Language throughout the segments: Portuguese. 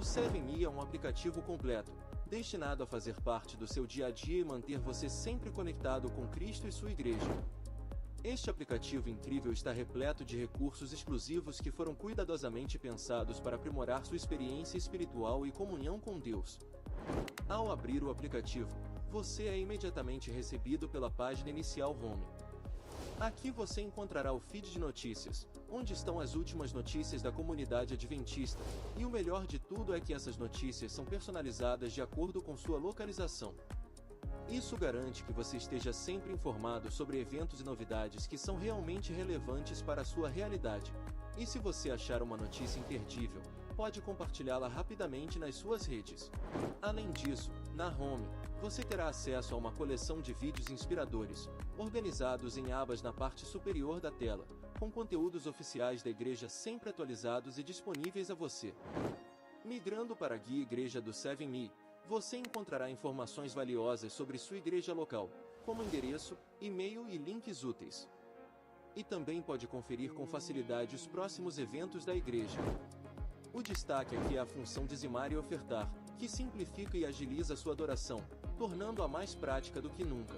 7Me é um aplicativo completo, destinado a fazer parte do seu dia a dia e manter você sempre conectado com Cristo e sua igreja. Este aplicativo incrível está repleto de recursos exclusivos que foram cuidadosamente pensados para aprimorar sua experiência espiritual e comunhão com Deus. Ao abrir o aplicativo, você é imediatamente recebido pela página inicial Home. Aqui você encontrará o feed de notícias, onde estão as últimas notícias da comunidade adventista, e o melhor de tudo é que essas notícias são personalizadas de acordo com sua localização. Isso garante que você esteja sempre informado sobre eventos e novidades que são realmente relevantes para a sua realidade. E se você achar uma notícia imperdível, pode compartilhá-la rapidamente nas suas redes. Além disso, na Home, você terá acesso a uma coleção de vídeos inspiradores, organizados em abas na parte superior da tela, com conteúdos oficiais da igreja sempre atualizados e disponíveis a você. Migrando para a Guia Igreja do 7Me, você encontrará informações valiosas sobre sua igreja local, como endereço, e-mail e links úteis. E também pode conferir com facilidade os próximos eventos da igreja. O destaque aqui é a função dizimar e ofertar, que simplifica e agiliza sua adoração, tornando-a mais prática do que nunca.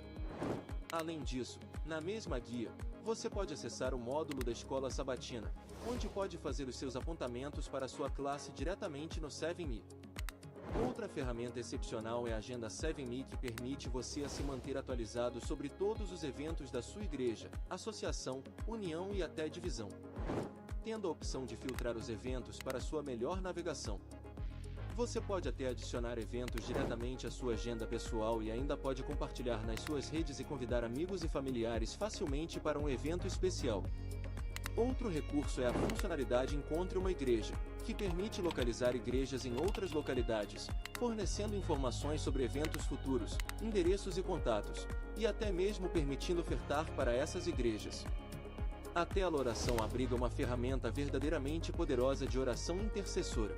Além disso, na mesma guia, você pode acessar o módulo da Escola Sabatina, onde pode fazer os seus apontamentos para sua classe diretamente no 7Me. Outra ferramenta excepcional é a Agenda 7Me, que permite você se manter atualizado sobre todos os eventos da sua igreja, associação, união e até divisão, tendo a opção de filtrar os eventos para sua melhor navegação. Você pode até adicionar eventos diretamente à sua agenda pessoal e ainda pode compartilhar nas suas redes e convidar amigos e familiares facilmente para um evento especial. Outro recurso é a funcionalidade Encontre uma Igreja, que permite localizar igrejas em outras localidades, fornecendo informações sobre eventos futuros, endereços e contatos, e até mesmo permitindo ofertar para essas igrejas. A Tela Oração abriga uma ferramenta verdadeiramente poderosa de oração intercessora.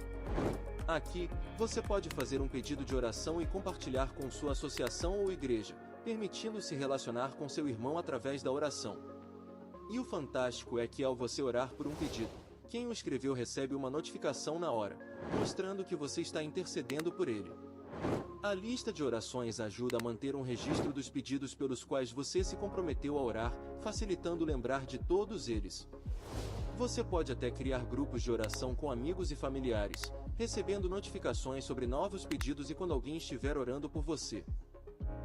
Aqui, você pode fazer um pedido de oração e compartilhar com sua associação ou igreja, permitindo se relacionar com seu irmão através da oração. E o fantástico é que ao você orar por um pedido, quem o escreveu recebe uma notificação na hora, mostrando que você está intercedendo por ele. A lista de orações ajuda a manter um registro dos pedidos pelos quais você se comprometeu a orar, facilitando lembrar de todos eles. Você pode até criar grupos de oração com amigos e familiares, recebendo notificações sobre novos pedidos e quando alguém estiver orando por você.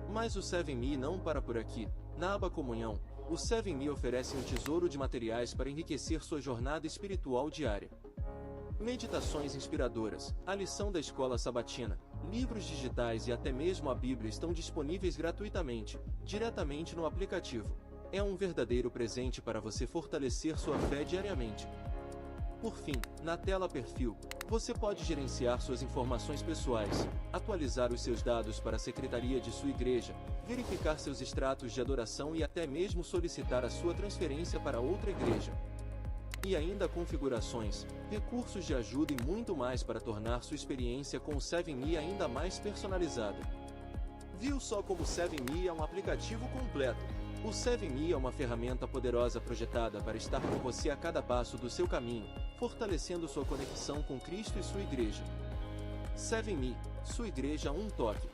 Mas o 7Me não para por aqui. Na aba Comunhão, o 7Me oferece um tesouro de materiais para enriquecer sua jornada espiritual diária. Meditações inspiradoras, a lição da escola sabatina, livros digitais e até mesmo a Bíblia estão disponíveis gratuitamente, diretamente no aplicativo. É um verdadeiro presente para você fortalecer sua fé diariamente. Por fim, na tela Perfil, você pode gerenciar suas informações pessoais, atualizar os seus dados para a secretaria de sua igreja, verificar seus extratos de adoração e até mesmo solicitar a sua transferência para outra igreja. E ainda configurações, recursos de ajuda e muito mais para tornar sua experiência com o 7Me ainda mais personalizada. Viu só como o 7Me é um aplicativo completo? O 7Me é uma ferramenta poderosa projetada para estar com você a cada passo do seu caminho, fortalecendo sua conexão com Cristo e sua igreja. 7Me, sua igreja a um toque.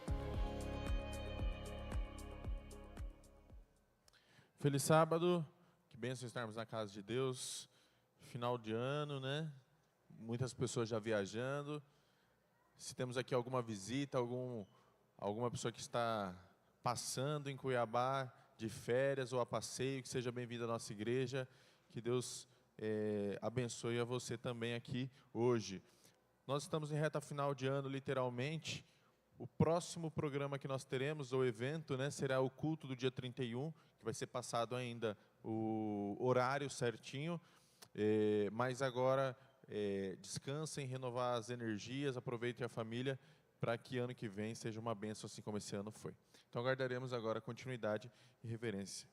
Feliz sábado, que bênção estarmos na casa de Deus. Final de ano, né? Muitas pessoas já viajando. Se temos aqui alguma visita, alguma pessoa que está passando em Cuiabá de férias ou a passeio, que seja bem-vindo à nossa igreja. Que Deus abençoe a você também aqui hoje. Nós estamos em reta final de ano, literalmente. O próximo programa que nós teremos, ou evento, né, será o culto do dia 31, que vai ser passado ainda o horário certinho. Mas agora descansem, renovar as energias, aproveitem a família, para que ano que vem seja uma bênção, assim como esse ano foi. Então aguardaremos agora continuidade e reverência.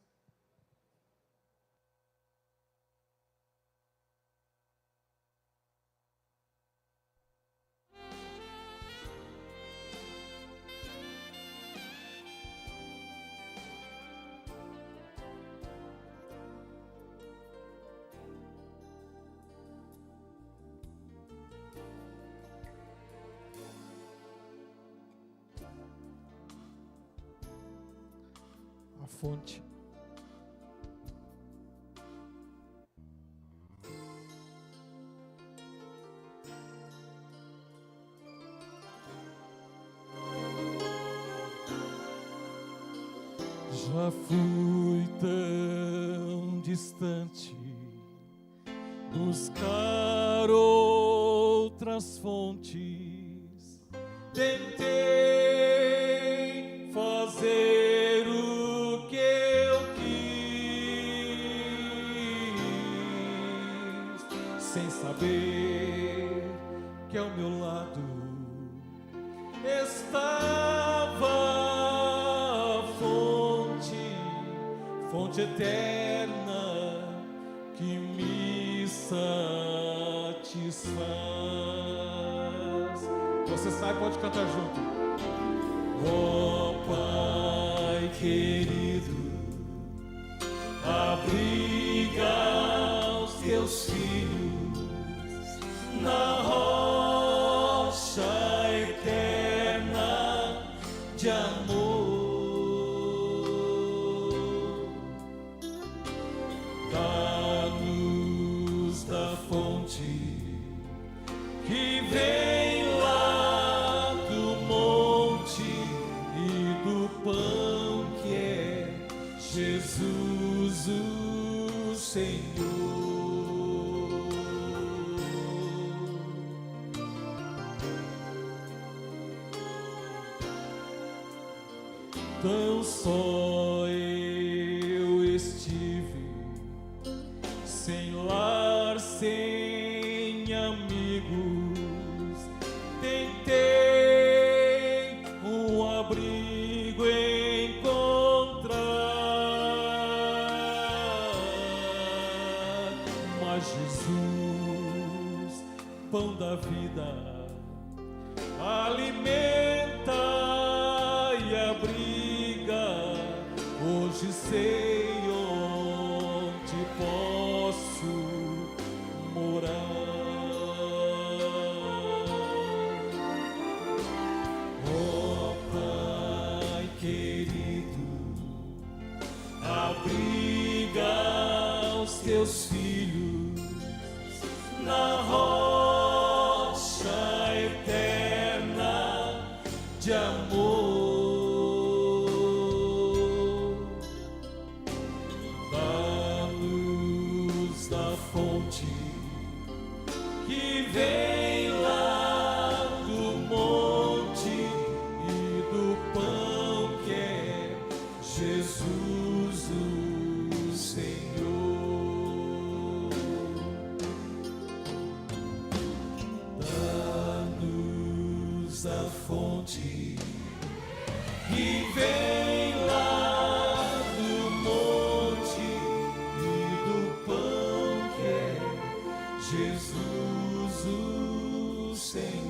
fonte. Já fui tão distante, buscar outras fontes. Tentei fazer o que eu quis, sem saber que ao meu lado estava fonte eterna que me satisfaz. Você sabe, pode cantar junto. Ó Pai querido, abriga os teus filhos na rocha eterna de amor. Que vem lá do monte e do pão que é Jesus o Senhor. Tão só eu estive, sem lar, sem amigos, tentei um abrigo encontrar, mas Jesus, pão da vida, alimenta e abriga. Hoje sei onde posso morar. Abriga os teus filhos na rocha eterna de amor, da luz da fonte que vem lá do monte e do pão que é Jesus o Senhor. Da-nos da fonte que vem lá do monte e do pão que é Jesus o Senhor.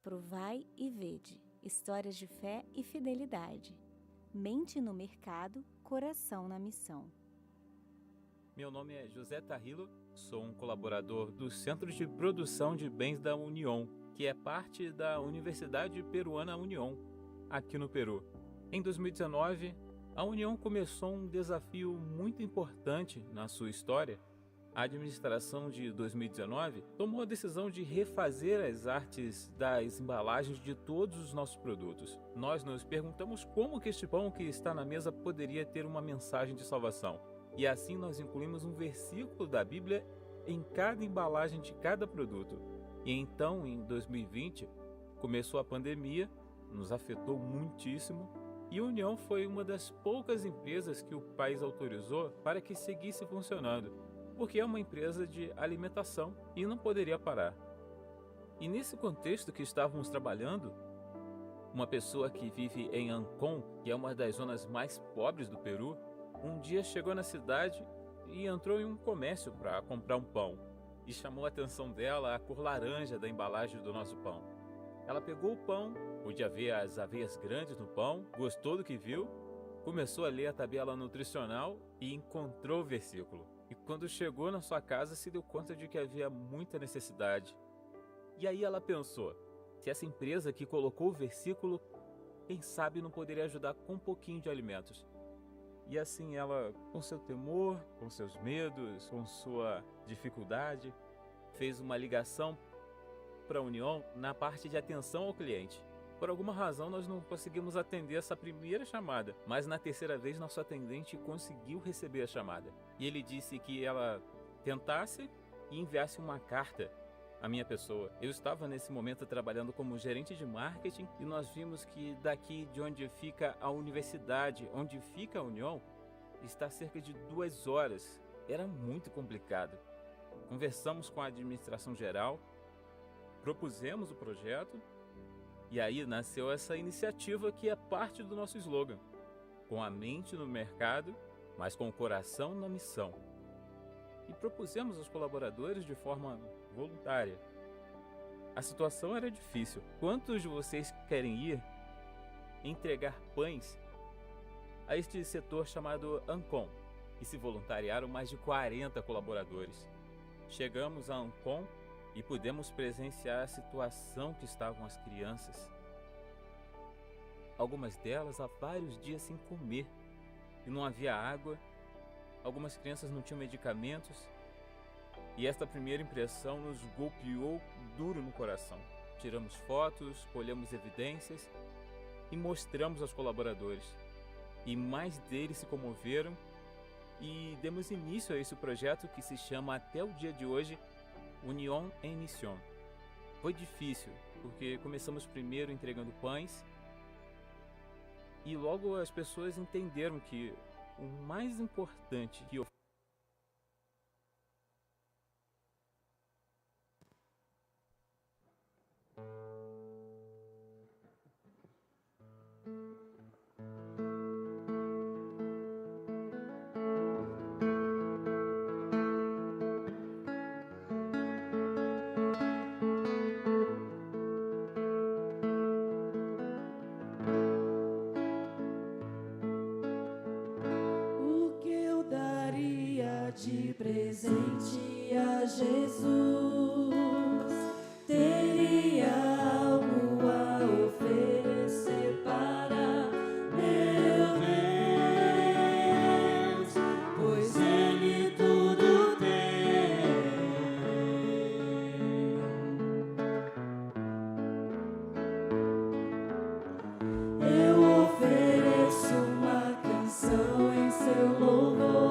Provai e vede, histórias de fé e fidelidade. Mente no mercado, coração na missão. Meu nome é José Tarrilo, sou um colaborador do Centro de Produção de Bens da União, que é parte da Universidade Peruana União, aqui no Peru. Em 2019, a União começou um desafio muito importante na sua história. A administração de 2019 tomou a decisão de refazer as artes das embalagens de todos os nossos produtos. Nós nos perguntamos como que este pão que está na mesa poderia ter uma mensagem de salvação. E assim nós incluímos um versículo da Bíblia em cada embalagem de cada produto. E então, em 2020, começou a pandemia, nos afetou muitíssimo, e a União foi uma das poucas empresas que o país autorizou para que seguisse funcionando, porque é uma empresa de alimentação e não poderia parar. E nesse contexto que estávamos trabalhando, uma pessoa que vive em Ancón, que é uma das zonas mais pobres do Peru, um dia chegou na cidade e entrou em um comércio para comprar um pão. E chamou a atenção dela a cor laranja da embalagem do nosso pão. Ela pegou o pão, podia ver as aveias grandes no pão, gostou do que viu, começou a ler a tabela nutricional e encontrou o versículo. E quando chegou na sua casa, se deu conta de que havia muita necessidade. E aí ela pensou, se essa empresa que colocou o versículo, quem sabe não poderia ajudar com um pouquinho de alimentos. E assim ela, com seu temor, com seus medos, com sua dificuldade, fez uma ligação para a União na parte de atenção ao cliente. Por alguma razão nós não conseguimos atender essa primeira chamada, mas na terceira vez nosso atendente conseguiu receber a chamada. E ele disse que ela tentasse e enviasse uma carta à minha pessoa. Eu estava nesse momento trabalhando como gerente de marketing e nós vimos que daqui de onde fica a universidade, onde fica a União, está cerca de 2 horas. Era muito complicado. Conversamos com a administração geral, propusemos o projeto e aí nasceu essa iniciativa que é parte do nosso slogan: com a mente no mercado, mas com o coração na missão. E propusemos aos colaboradores de forma voluntária. A situação era difícil. Quantos de vocês querem ir entregar pães a este setor chamado Ancon? E se voluntariaram mais de 40 colaboradores. Chegamos a Ancon e pudemos presenciar a situação que estavam as crianças. Algumas delas há vários dias sem comer e não havia água. Algumas crianças não tinham medicamentos. E esta primeira impressão nos golpeou duro no coração. Tiramos fotos, colhemos evidências e mostramos aos colaboradores. E mais deles se comoveram e demos início a esse projeto que se chama até o dia de hoje União em Missão. Foi difícil, porque começamos primeiro entregando pães e logo as pessoas entenderam que o mais importante que de presente a Jesus, teria algo a oferecer para meu Deus, pois Ele tudo tem. Eu ofereço uma canção em seu louvor.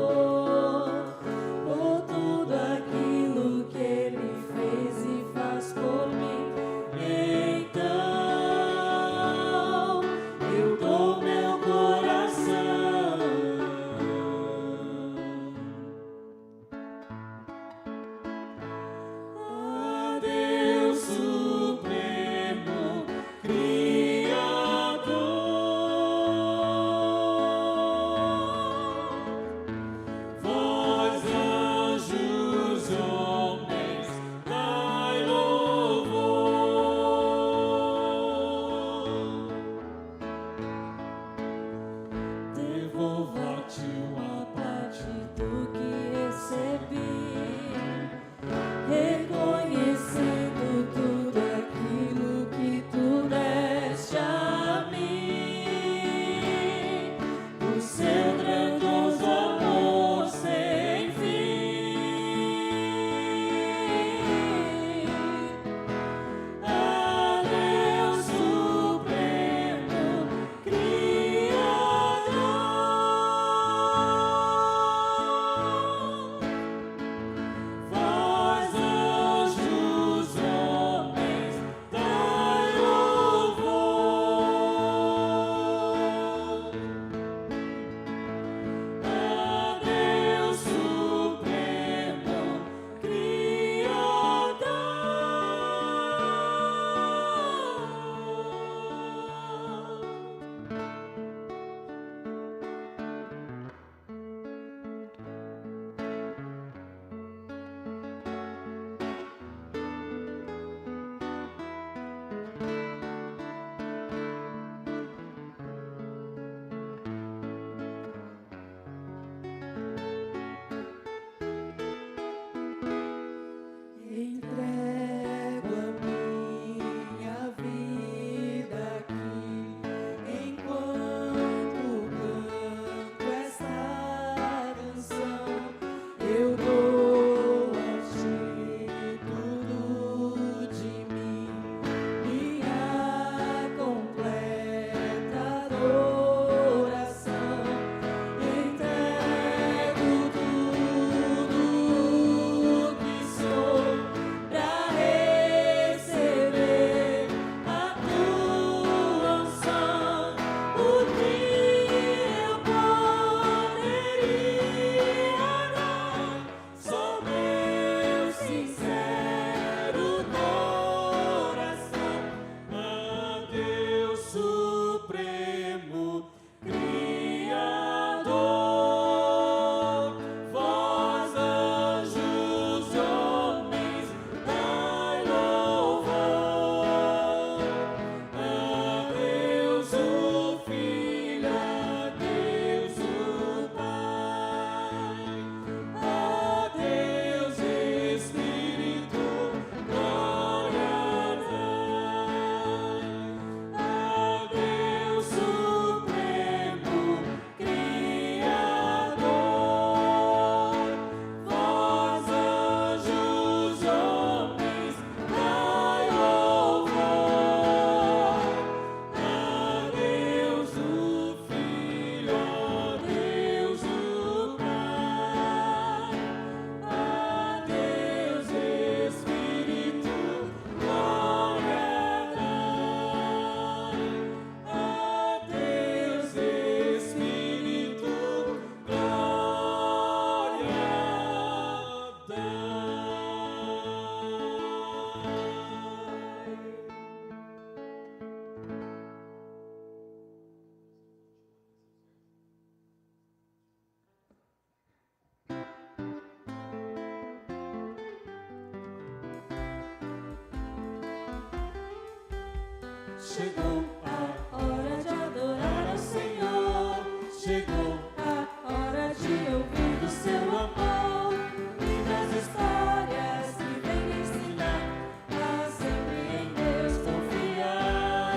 Chegou a hora de adorar ao Senhor. Chegou a hora de ouvir do seu amor. Lindas histórias que vem ensinar a sempre em Deus confiar.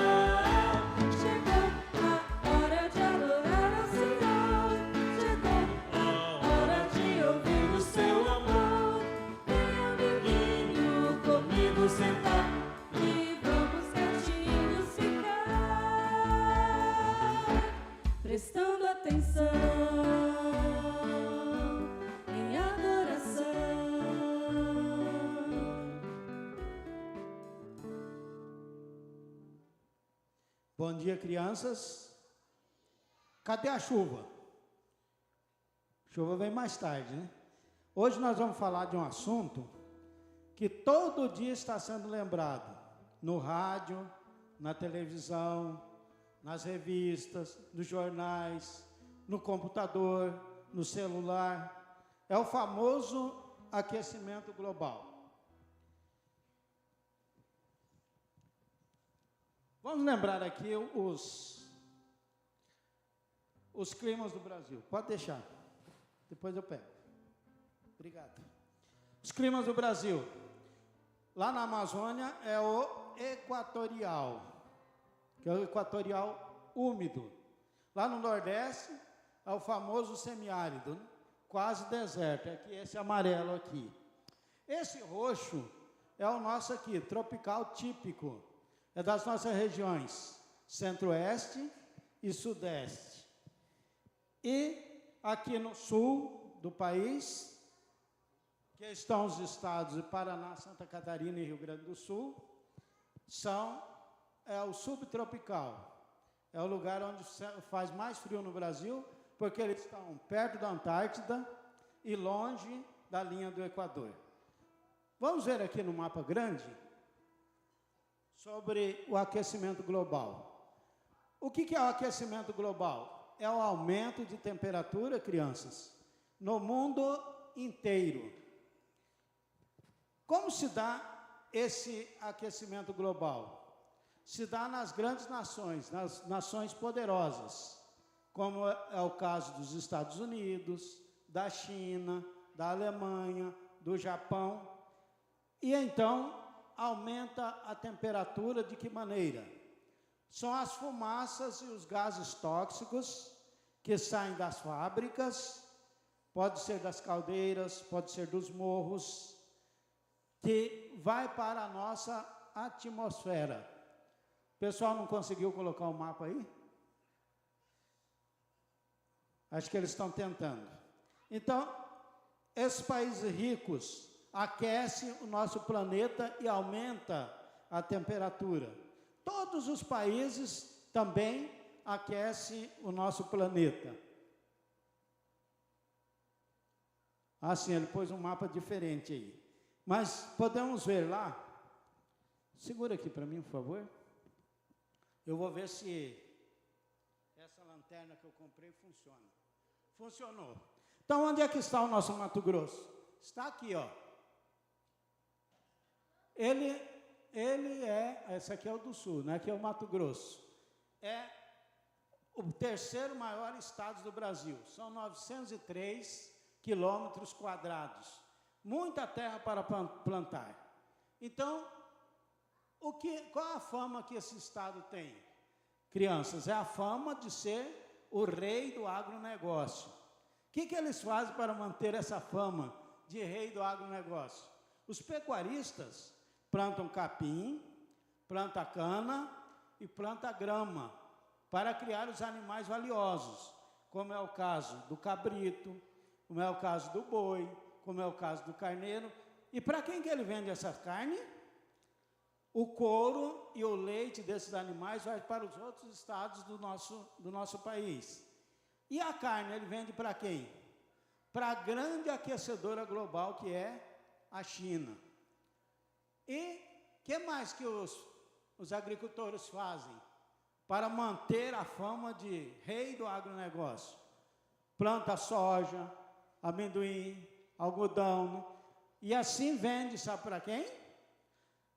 Chegou a hora de adorar ao Senhor. Chegou a hora de ouvir do seu amor. Venha, amiguinho, comigo sentar. Prestando atenção em adoração. Bom dia, crianças. Cadê a chuva? Chuva vem mais tarde, né? Hoje nós vamos falar de um assunto que todo dia está sendo lembrado no rádio, na televisão, nas revistas, nos jornais, no computador, no celular. É o famoso aquecimento global. Vamos lembrar aqui os climas do Brasil. Pode deixar, depois eu pego. Obrigado. Os climas do Brasil. Lá na Amazônia é o equatorial, que é o equatorial úmido. Lá no Nordeste é o famoso semiárido, né? Quase deserto, é que esse amarelo aqui. Esse roxo é o nosso aqui, tropical típico, é das nossas regiões Centro-Oeste e Sudeste. E aqui no sul do país, que estão os estados de Paraná, Santa Catarina e Rio Grande do Sul, é o subtropical. É o lugar onde faz mais frio no Brasil, porque eles estão perto da Antártida e longe da linha do Equador. Vamos ver aqui no mapa grande sobre o aquecimento global. O que é o aquecimento global? É o aumento de temperatura, crianças, no mundo inteiro. Como se dá esse aquecimento global? Se dá nas grandes nações, nas nações poderosas, como é o caso dos Estados Unidos, da China, da Alemanha, do Japão. E então aumenta a temperatura de que maneira? São as fumaças e os gases tóxicos que saem das fábricas, pode ser das caldeiras, pode ser dos morros, que vai para a nossa atmosfera. O pessoal não conseguiu colocar o mapa aí? Acho que eles estão tentando. Então, esses países ricos aquecem o nosso planeta e aumenta a temperatura. Todos os países também aquecem o nosso planeta. Assim, ele pôs um mapa diferente aí. Mas podemos ver lá. Segura aqui para mim, por favor. Eu vou ver se essa lanterna que eu comprei funciona. Funcionou. Então, onde é que está o nosso Mato Grosso? Está aqui, ó. Esse aqui é o do Sul, né? Aqui é o Mato Grosso. É o terceiro maior estado do Brasil. São 903 quilômetros quadrados. Muita terra para plantar. Então, qual a fama que esse estado tem? Crianças, é a fama de ser o rei do agronegócio. O que eles fazem para manter essa fama de rei do agronegócio? Os pecuaristas plantam capim, plantam cana e plantam grama para criar os animais valiosos, como é o caso do cabrito, como é o caso do boi, como é o caso do carneiro. E para quem que ele vende essa carne? O couro e o leite desses animais vai para os outros estados do nosso país. E a carne ele vende para quem? Para a grande aquecedora global que é a China. E o que mais que os agricultores fazem para manter a fama de rei do agronegócio? Planta soja, amendoim, algodão, e assim vende, sabe para quem?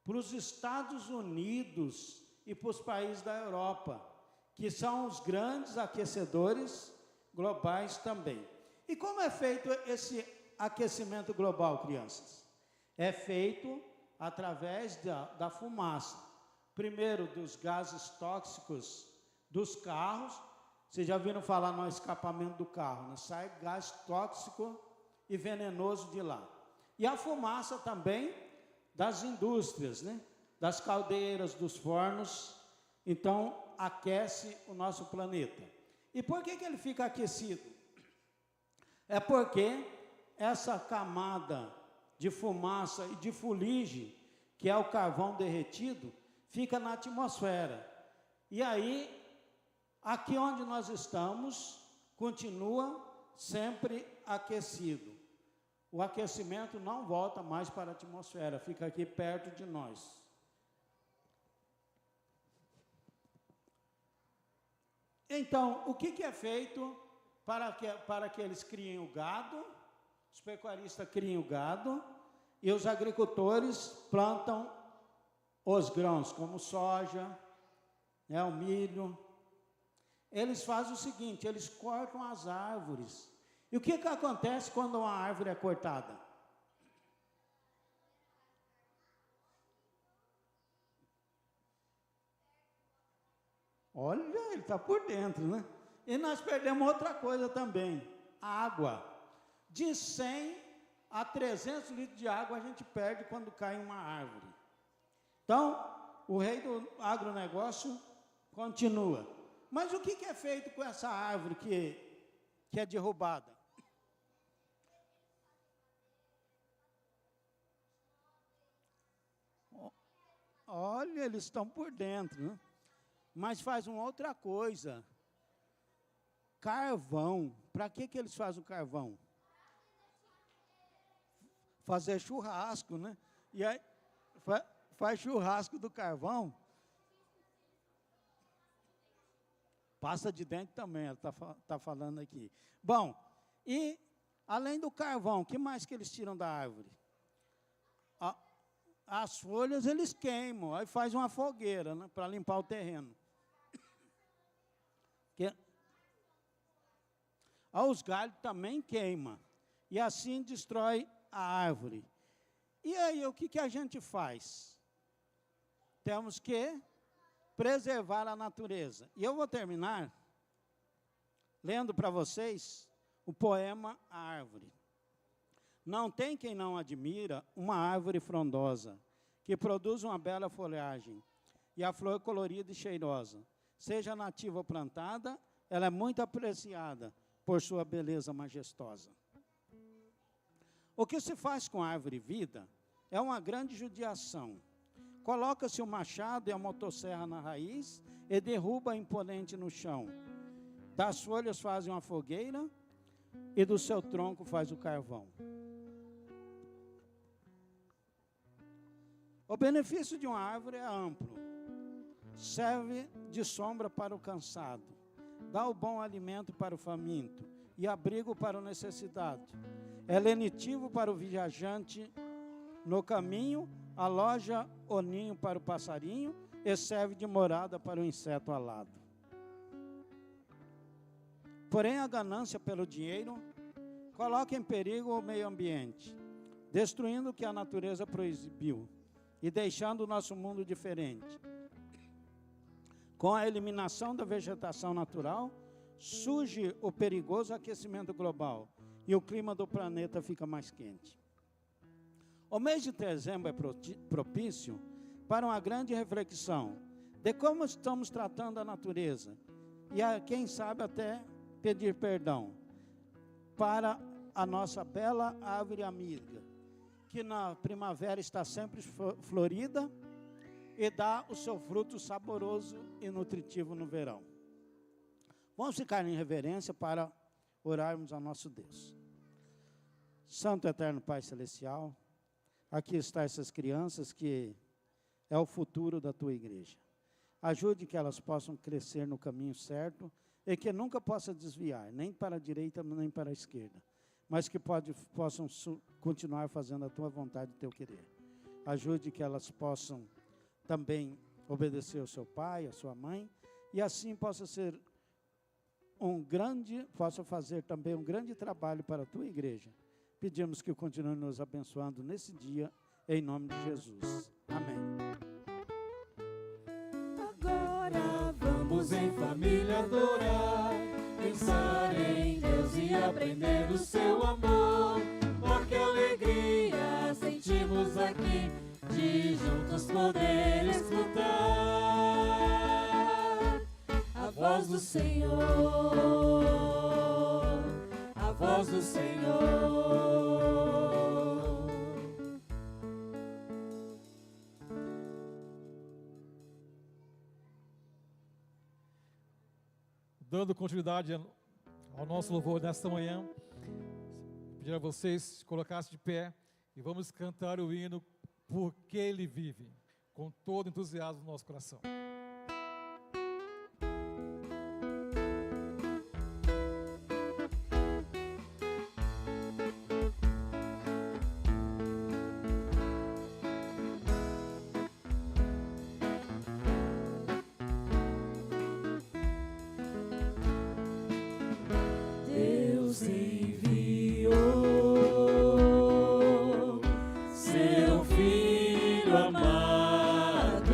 Para os Estados Unidos e para os países da Europa, que são os grandes aquecedores globais também. E como é feito esse aquecimento global, crianças? É feito através da fumaça. Primeiro, dos gases tóxicos dos carros. Vocês já viram falar no escapamento do carro, né? Sai gás tóxico e venenoso de lá. E a fumaça também das indústrias, né? Das caldeiras, dos fornos. Então, aquece o nosso planeta. E por que ele fica aquecido? É porque essa camada de fumaça e de fuligem, que é o carvão derretido, fica na atmosfera. E aí, aqui onde nós estamos, continua sempre aquecido. O aquecimento não volta mais para a atmosfera, fica aqui perto de nós. Então, o que é feito para que eles criem o gado? Os pecuaristas criam o gado e os agricultores plantam os grãos, como soja, né, o milho. Eles fazem o seguinte, eles cortam as árvores. E o que acontece quando uma árvore é cortada? Olha, ele está por dentro, né? E nós perdemos outra coisa também, a água. De 100 a 300 litros de água a gente perde quando cai uma árvore. Então, o rei do agronegócio continua. Mas o que é feito com essa árvore que é derrubada? Olha, eles estão por dentro, né? Mas faz uma outra coisa. Carvão. Para que eles fazem o carvão? Fazer churrasco, né? E aí, faz churrasco do carvão. Pasta de dente também, ela está falando aqui. Bom, e além do carvão, o que mais que eles tiram da árvore? As folhas eles queimam, aí faz uma fogueira, né, para limpar o terreno. Os galhos também queimam, e assim destrói a árvore. E aí, o que a gente faz? Temos que preservar a natureza. E eu vou terminar lendo para vocês o poema A Árvore. Não tem quem não admira uma árvore frondosa, que produz uma bela folhagem, e a flor colorida e cheirosa. Seja nativa ou plantada, ela é muito apreciada por sua beleza majestosa. O que se faz com a árvore vida é uma grande judiação. Coloca-se o machado e a motosserra na raiz e derruba a imponente no chão. Das folhas fazem uma fogueira e do seu tronco faz o carvão. O benefício de uma árvore é amplo. Serve de sombra para o cansado, dá o bom alimento para o faminto e abrigo para o necessitado. É lenitivo para o viajante no caminho, aloja o ninho para o passarinho e serve de morada para o inseto alado. Porém, a ganância pelo dinheiro coloca em perigo o meio ambiente, destruindo o que a natureza proibiu e deixando o nosso mundo diferente. Com a eliminação da vegetação natural, surge o perigoso aquecimento global e o clima do planeta fica mais quente. O mês de dezembro é propício para uma grande reflexão de como estamos tratando a natureza e, quem sabe, até pedir perdão para a nossa bela árvore amiga, que na primavera está sempre florida e dá o seu fruto saboroso e nutritivo no verão. Vamos ficar em reverência para orarmos ao nosso Deus. Santo Eterno Pai Celestial, aqui estão essas crianças que é o futuro da Tua igreja. Ajude que elas possam crescer no caminho certo e que nunca possa desviar, nem para a direita, nem para a esquerda, mas que possam continuar fazendo a Tua vontade e o Teu querer. Ajude que elas possam também obedecer ao seu pai, à sua mãe, e assim possa fazer também um grande trabalho para a tua igreja. Pedimos que continue nos abençoando nesse dia, em nome de Jesus. Amém. Agora vamos em família adorar, pensar em Deus e aprender o seu amor. Oh, que alegria sentimos aqui, de juntos poder escutar a voz do Senhor, a voz do Senhor. Dando continuidade ao nosso louvor nesta manhã, pedir a vocês se colocassem de pé e vamos cantar o hino Porque Ele Vive, com todo entusiasmo no nosso coração. Deus enviou seu Filho amado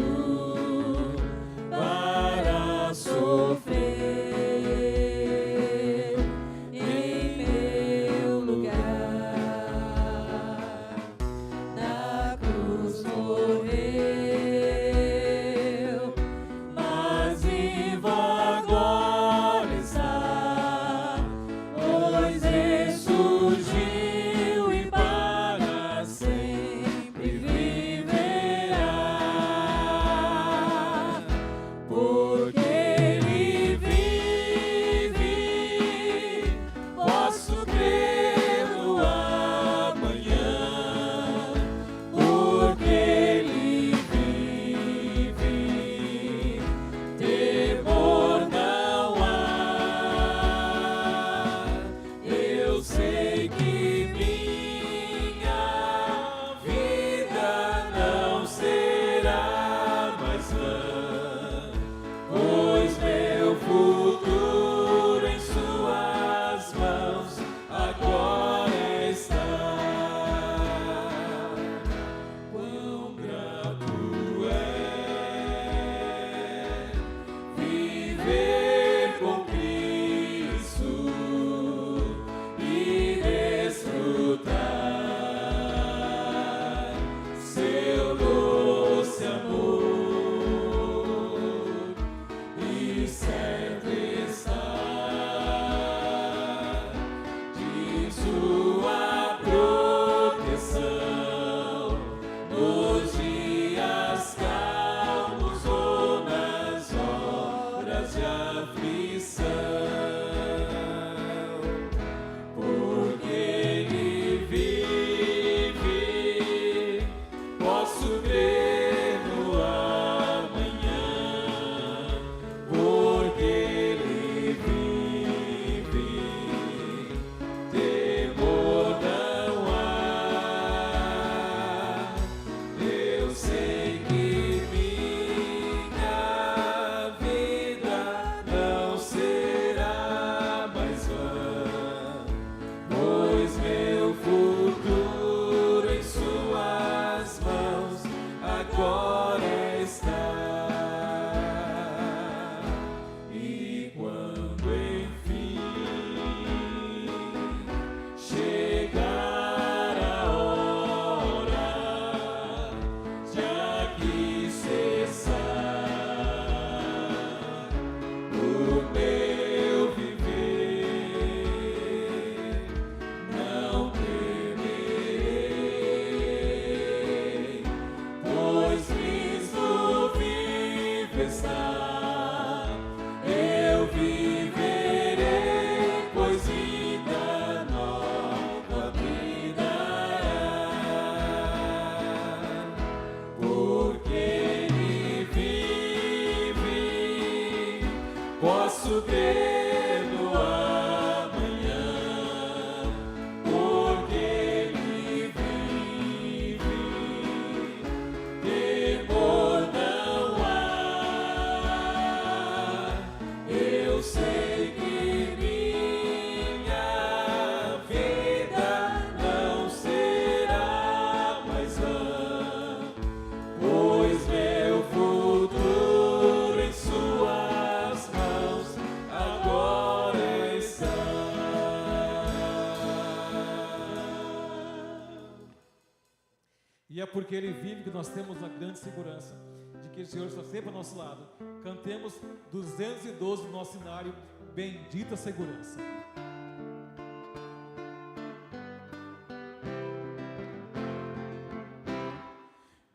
E é porque Ele vive que nós temos a grande segurança de que o Senhor está sempre ao nosso lado. Cantemos 212 no nosso cenário, Bendita Segurança.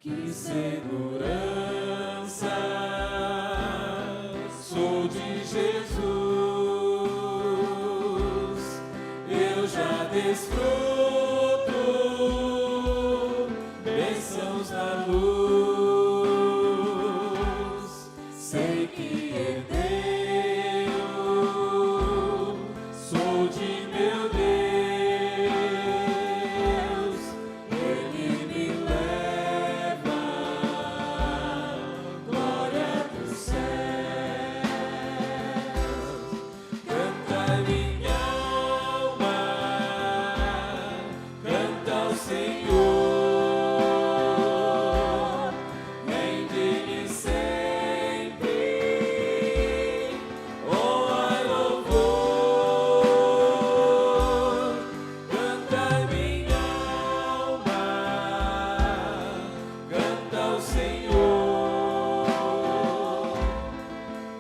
Que segurança sou de Jesus, eu já desfruto bênçãos da luz, sei que herdeiro sou de meu Deus, Ele me leva glória dos céus. Canta minha alma, canta ao Senhor, rende-lhe sempre honra e louvor. Canta minha alma, canta ao Senhor,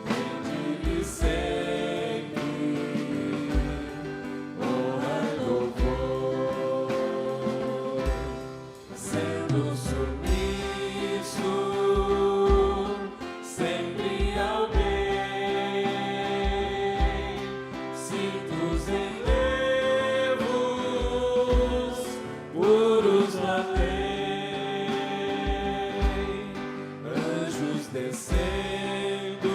rende-lhe sempre honra e louvor. Sendo submisso sempre ao bem, sinto os enlevos puros na lei, anjos descendo,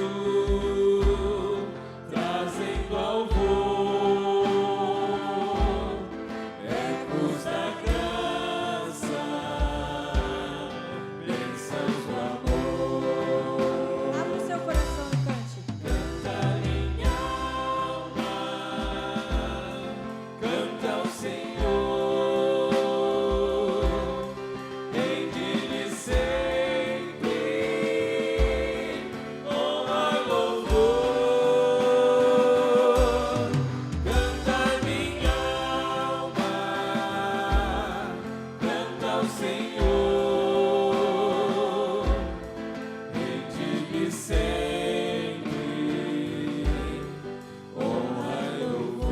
trazendo ao voo ecos da graça, bênçãos do amor. Abra o seu coração e cante. Canta minha alma, canta ao Senhor, rende-lhe sempre honra e louvor. Canta minha alma, canta ao Senhor, rende-lhe sempre honra e louvor.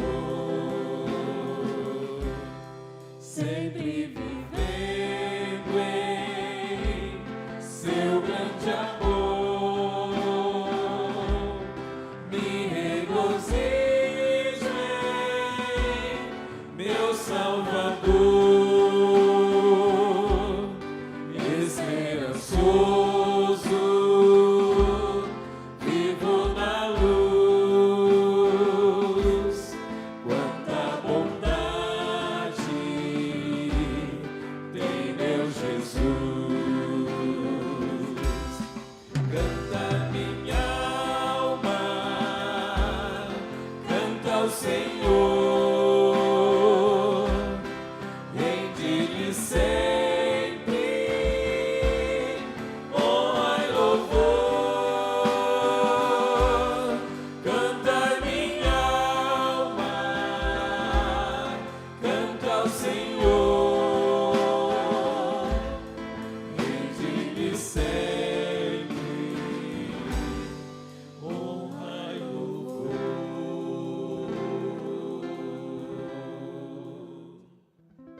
Sempre vivendo em seu grande amor, me regozijo em meu Salvador, esperançoso, vivo na luz. Quanta bondade tem meu Jesus. Canta minha alma, canta ao Senhor, rende-lhe sempre honra e louvor. Canta minha alma, canta ao Senhor, rende-lhe sempre honra e louvor. Amém.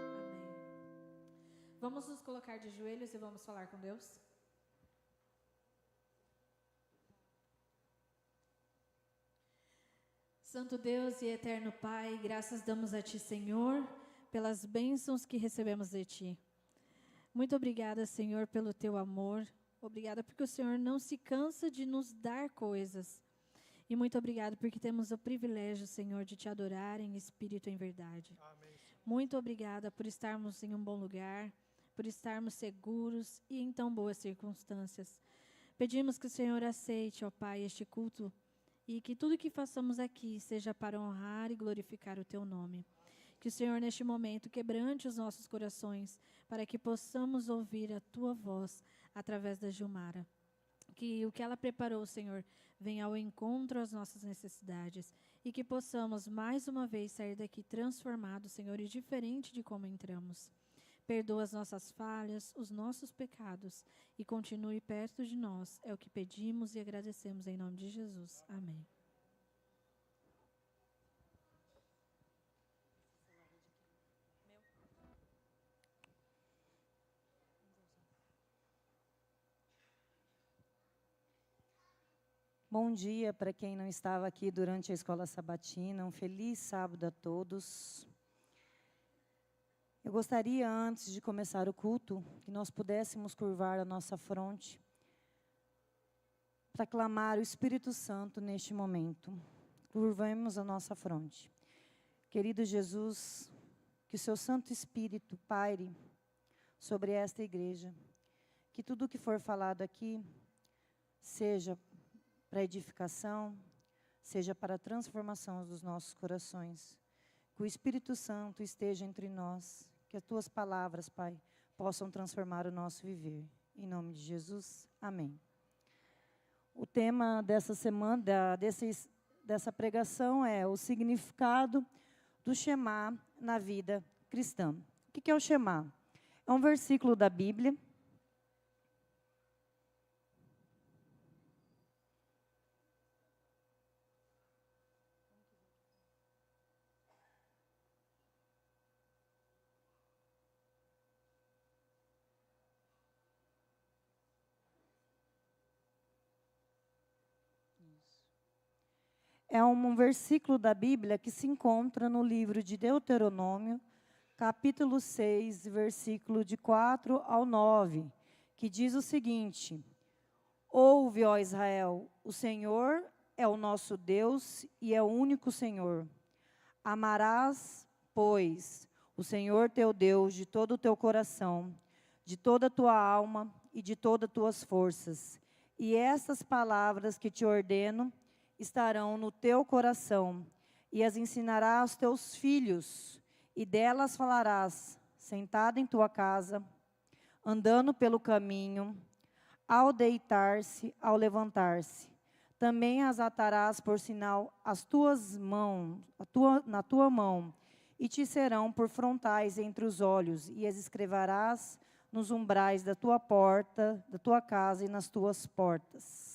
Vamos nos colocar de joelhos e vamos falar com Deus? Santo Deus e eterno Pai, graças damos a Ti, Senhor, pelas bênçãos que recebemos de Ti. Muito obrigada, Senhor, pelo Teu amor. Obrigada porque o Senhor não se cansa de nos dar coisas. E muito obrigada porque temos o privilégio, Senhor, de Te adorar em espírito e em verdade. Muito obrigada por estarmos em um bom lugar, por estarmos seguros e em tão boas circunstâncias. Pedimos que o Senhor aceite, ó Pai, este culto e que tudo que façamos aqui seja para honrar e glorificar o Teu nome. Que o Senhor, neste momento, quebrante os nossos corações para que possamos ouvir a Tua voz através da Gilmara. Que o que ela preparou, Senhor, venha ao encontro às nossas necessidades e que possamos mais uma vez sair daqui transformados, Senhor, e diferente de como entramos. Perdoa as nossas falhas, os nossos pecados e continue perto de nós. É o que pedimos e agradecemos em nome de Jesus. Amém. Bom dia para quem não estava aqui durante a escola sabatina. Um feliz sábado a todos. Eu gostaria, antes de começar o culto, que nós pudéssemos curvar a nossa fronte para clamar o Espírito Santo neste momento. Curvemos a nossa fronte. Querido Jesus, que o seu Santo Espírito paire sobre esta igreja. Que tudo o que for falado aqui seja para edificação, seja para a transformação dos nossos corações. Que o Espírito Santo esteja entre nós. Que as tuas palavras, Pai, possam transformar o nosso viver. Em nome de Jesus, amém. O tema dessa semana, dessa pregação é o significado do Shema na vida cristã. O que é o Shema? É um versículo da Bíblia. É um versículo da Bíblia que se encontra no livro de Deuteronômio, capítulo 6, versículo de 4 ao 9, que diz o seguinte: Ouve, ó Israel, o Senhor é o nosso Deus e é o único Senhor. Amarás, pois, o Senhor teu Deus de todo o teu coração, de toda a tua alma e de todas as tuas forças. E estas palavras que te ordeno estarão no teu coração, e as ensinarás aos teus filhos, e delas falarás, sentado em tua casa, andando pelo caminho, ao deitar-se, ao levantar-se. Também as atarás por sinal as tuas mãos, na tua mão, e te serão por frontais entre os olhos, e as escreverás nos umbrais da tua porta, da tua casa e nas tuas portas.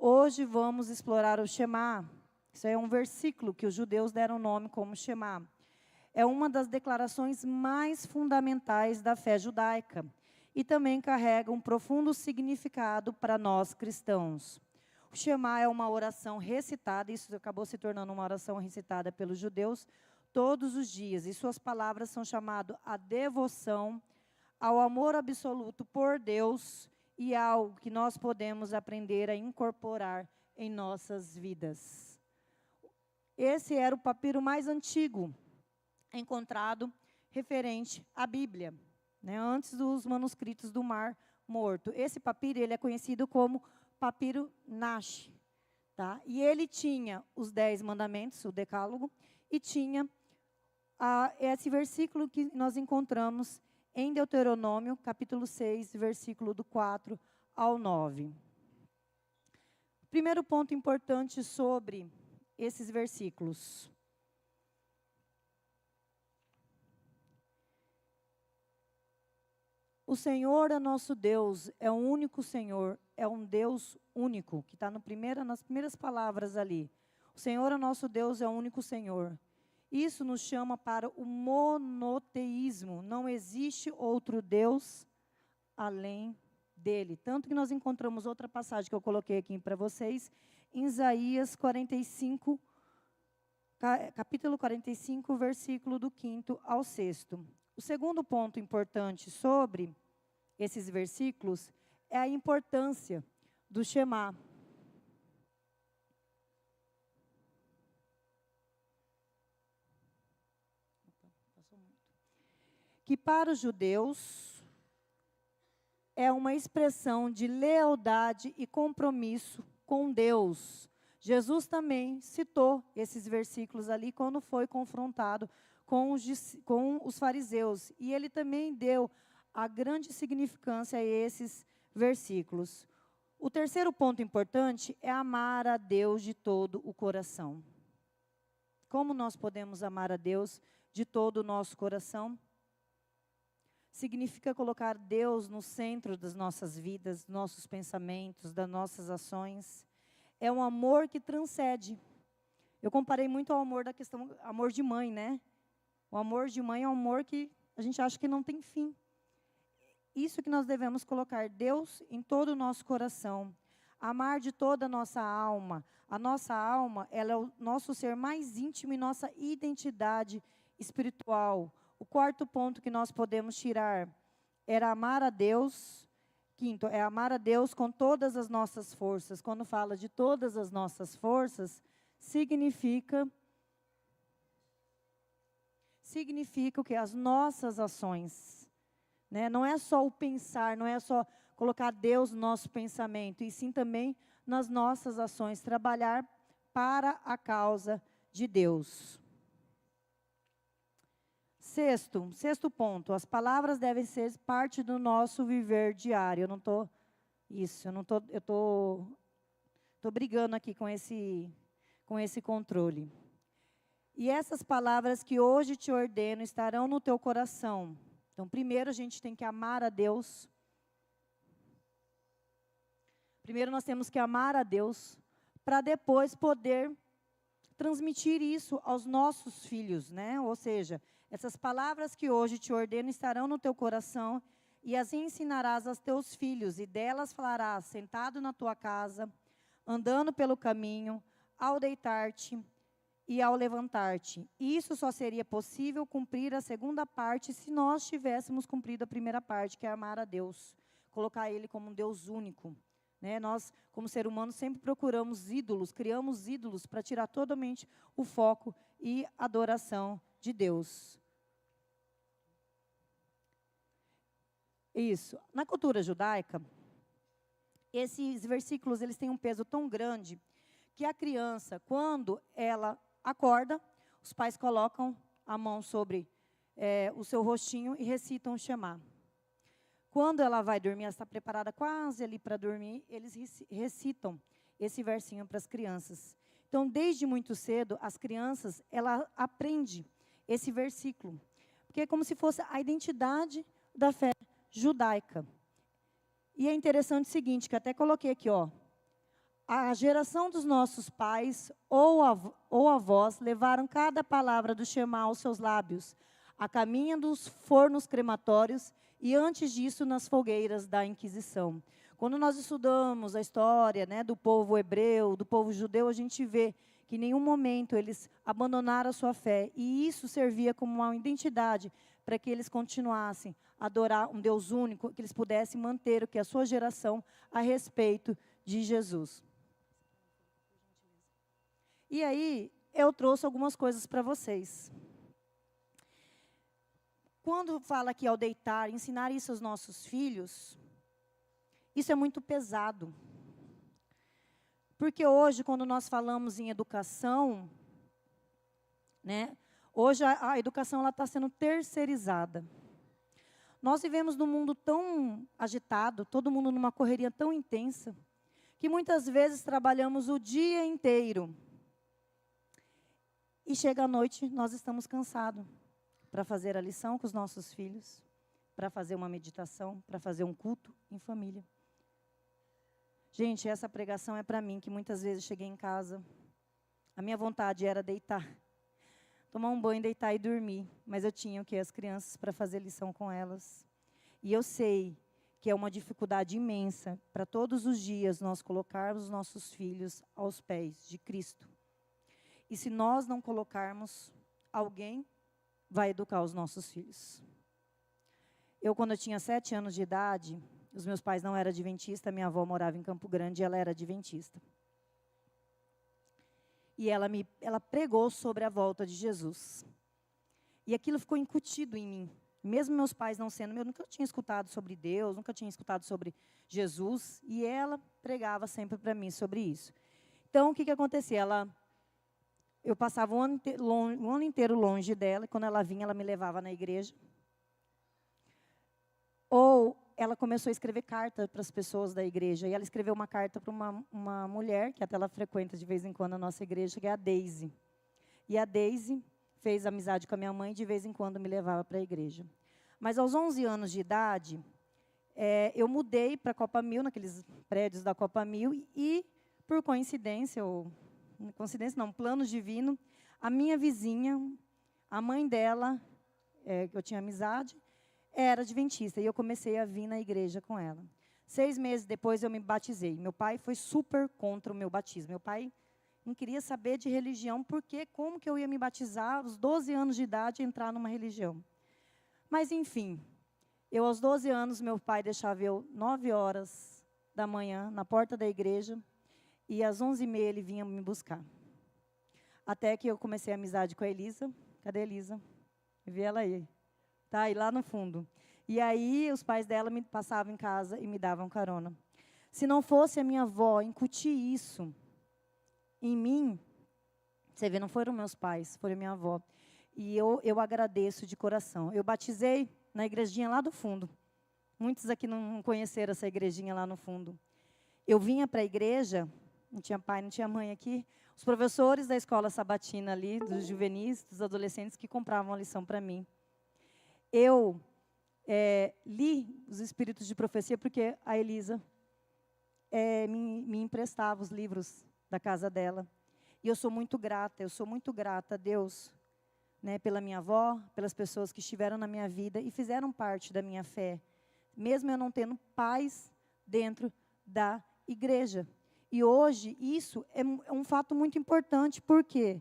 Hoje vamos explorar o Shema. Isso é um versículo que os judeus deram nome como Shema. É uma das declarações mais fundamentais da fé judaica e também carrega um profundo significado para nós cristãos. O Shema é uma oração recitada, isso acabou se tornando uma oração recitada pelos judeus todos os dias, e suas palavras são chamadas a devoção ao amor absoluto por Deus e algo que nós podemos aprender a incorporar em nossas vidas. Esse era o papiro mais antigo encontrado referente à Bíblia, né, antes dos manuscritos do Mar Morto. Esse papiro ele é conhecido como papiro Nash. Tá? E ele tinha os 10 mandamentos, o decálogo, e tinha esse versículo que nós encontramos em Deuteronômio, capítulo 6, versículo do 4 ao 9. Primeiro ponto importante sobre esses versículos. O Senhor é nosso Deus, é o único Senhor, é um Deus único, que está nas primeiras palavras ali. O Senhor é nosso Deus, é o único Senhor. Isso nos chama para o monoteísmo. Não existe outro Deus além dele. Tanto que nós encontramos outra passagem que eu coloquei aqui para vocês, em Isaías 45, capítulo 45, versículo do 5º ao 6º. O segundo ponto importante sobre esses versículos é a importância do Shema. Que para os judeus é uma expressão de lealdade e compromisso com Deus. Jesus também citou esses versículos ali quando foi confrontado com os fariseus. E ele também deu a grande significância a esses versículos. O terceiro ponto importante é amar a Deus de todo o coração. Como nós podemos amar a Deus de todo o nosso coração? significa colocar Deus no centro das nossas vidas, nossos pensamentos, das nossas ações. É um amor que transcende. Eu comparei muito ao amor da questão, amor de mãe, né? O amor de mãe é um amor que a gente acha que não tem fim. Isso que nós devemos colocar, Deus em todo o nosso coração. Amar de toda a nossa alma. A nossa alma, ela é o nosso ser mais íntimo e nossa identidade espiritual. O quarto ponto que nós podemos tirar era amar a Deus. Quinto, é amar a Deus com todas as nossas forças. Quando fala de todas as nossas forças, significa o que? As nossas ações. Né? Não é só o pensar, não é só colocar Deus no nosso pensamento, e sim também nas nossas ações, trabalhar para a causa de Deus. Sexto ponto, as palavras devem ser parte do nosso viver diário. Eu tô brigando aqui com esse controle. E essas palavras que hoje te ordeno estarão no teu coração. Então, primeiro a gente tem que amar a Deus. Primeiro nós temos que amar a Deus, para depois poder transmitir isso aos nossos filhos, né? Ou seja, essas palavras que hoje te ordeno estarão no teu coração, e as ensinarás aos teus filhos, e delas falarás sentado na tua casa, andando pelo caminho, ao deitar-te e ao levantar-te. Isso só seria possível cumprir a segunda parte se nós tivéssemos cumprido a primeira parte, que é amar a Deus, colocar Ele como um Deus único. Né? Nós, como ser humano, sempre procuramos ídolos, criamos ídolos para tirar totalmente o foco e adoração de Deus. Isso. Na cultura judaica, esses versículos eles têm um peso tão grande que a criança, quando ela acorda, os pais colocam a mão sobre o seu rostinho e recitam o Shema. Quando ela vai dormir, ela está preparada quase ali para dormir, eles recitam esse versinho para as crianças. Então, desde muito cedo, as crianças, ela aprende esse versículo, porque é como se fosse a identidade da fé judaica. E é interessante o seguinte, que eu até coloquei aqui, ó, a geração dos nossos pais ou avós levaram cada palavra do Shema aos seus lábios, a caminho dos fornos crematórios e antes disso nas fogueiras da Inquisição. Quando nós estudamos a história, né, do povo hebreu, do povo judeu, a gente vê que em nenhum momento eles abandonaram a sua fé, e isso servia como uma identidade para que eles continuassem a adorar um Deus único, que eles pudessem manter o que a sua geração a respeito de Jesus. E aí, eu trouxe algumas coisas para vocês. Quando fala aqui ao deitar, ensinar isso aos nossos filhos, isso é muito pesado. Porque hoje, quando nós falamos em educação, né, hoje a educação está sendo terceirizada. Nós vivemos num mundo tão agitado, todo mundo numa correria tão intensa, que muitas vezes trabalhamos o dia inteiro. E chega à noite, nós estamos cansados para fazer a lição com os nossos filhos, para fazer uma meditação, para fazer um culto em família. Gente, essa pregação é para mim, que muitas vezes cheguei em casa, a minha vontade era deitar, tomar um banho, deitar e dormir, mas eu tinha o quê? As crianças para fazer lição com elas. E eu sei que é uma dificuldade imensa para todos os dias nós colocarmos os nossos filhos aos pés de Cristo. E se nós não colocarmos, alguém vai educar os nossos filhos. Quando eu tinha 7 anos de idade, os meus pais não eram adventistas, minha avó morava em Campo Grande e ela era adventista. E ela pregou sobre a volta de Jesus. E aquilo ficou incutido em mim. Mesmo meus pais não sendo, eu nunca tinha escutado sobre Deus, nunca tinha escutado sobre Jesus, e ela pregava sempre para mim sobre isso. Então, o que acontecia? Eu passava um ano inteiro longe dela, e quando ela vinha, ela me levava na igreja. Ou ela começou a escrever carta para as pessoas da igreja, e ela escreveu uma carta para uma mulher, que até ela frequenta de vez em quando a nossa igreja, que é a Daisy. E a Daisy fez amizade com a minha mãe e de vez em quando me levava para a igreja. Mas aos 11 anos de idade, eu mudei para a Copa Mil, naqueles prédios da Copa Mil, e, por coincidência, ou coincidência não, plano divino, a minha vizinha, a mãe dela, que eu tinha amizade, era adventista, e eu comecei a vir na igreja com ela. 6 meses depois, eu me batizei. Meu pai foi super contra o meu batismo. Meu pai não queria saber de religião, porque como que eu ia me batizar aos 12 anos de idade e entrar numa religião? Mas, enfim, eu aos 12 anos, meu pai deixava eu 9 horas da manhã na porta da igreja, e às 11h30 ele vinha me buscar. Até que eu comecei a amizade com a Elisa. Cadê a Elisa? Vi ela aí. Tá aí lá no fundo. E aí os pais dela me passavam em casa e me davam carona. Se não fosse a minha avó incutir isso em mim, você vê, não foram meus pais, foi a minha avó. E eu agradeço de coração. Eu batizei na igrejinha lá do fundo. Muitos aqui não conheceram essa igrejinha lá no fundo. Eu vinha para a igreja, não tinha pai, não tinha mãe aqui. Os professores da escola sabatina ali, dos juvenis, dos adolescentes, que compravam a lição para mim. Eu li os espíritos de profecia porque a Elisa me emprestava os livros da casa dela. E eu sou muito grata a Deus, né, pela minha avó, pelas pessoas que estiveram na minha vida e fizeram parte da minha fé, mesmo eu não tendo pais dentro da igreja. E hoje, isso é um fato muito importante, porque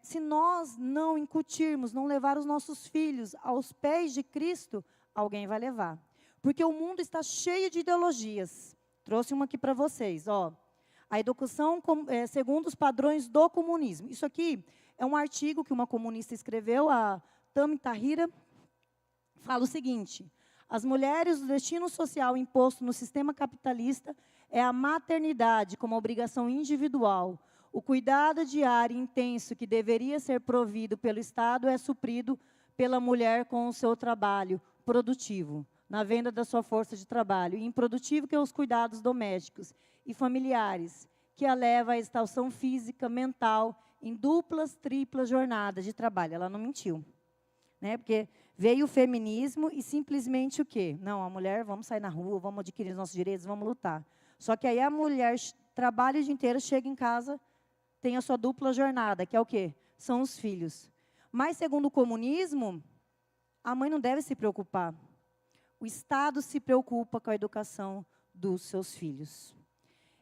se nós não incutirmos, não levar os nossos filhos aos pés de Cristo, alguém vai levar. Porque o mundo está cheio de ideologias. Trouxe uma aqui para vocês, ó. A educação segundo os padrões do comunismo. Isso aqui é um artigo que uma comunista escreveu, a Tami Tahira, fala o seguinte: as mulheres, o destino social imposto no sistema capitalista é a maternidade como obrigação individual. O cuidado diário e intenso que deveria ser provido pelo Estado é suprido pela mulher com o seu trabalho produtivo, na venda da sua força de trabalho, e improdutivo que é os cuidados domésticos e familiares, que a leva à exaustão física, mental, em duplas, triplas jornadas de trabalho. Ela não mentiu, né? Porque veio o feminismo e simplesmente o quê? Não, a mulher, vamos sair na rua, vamos adquirir os nossos direitos, vamos lutar. Só que aí a mulher trabalha o dia inteiro, chega em casa, tem a sua dupla jornada, que é o quê? São os filhos. Mas, segundo o comunismo, a mãe não deve se preocupar. O Estado se preocupa com a educação dos seus filhos.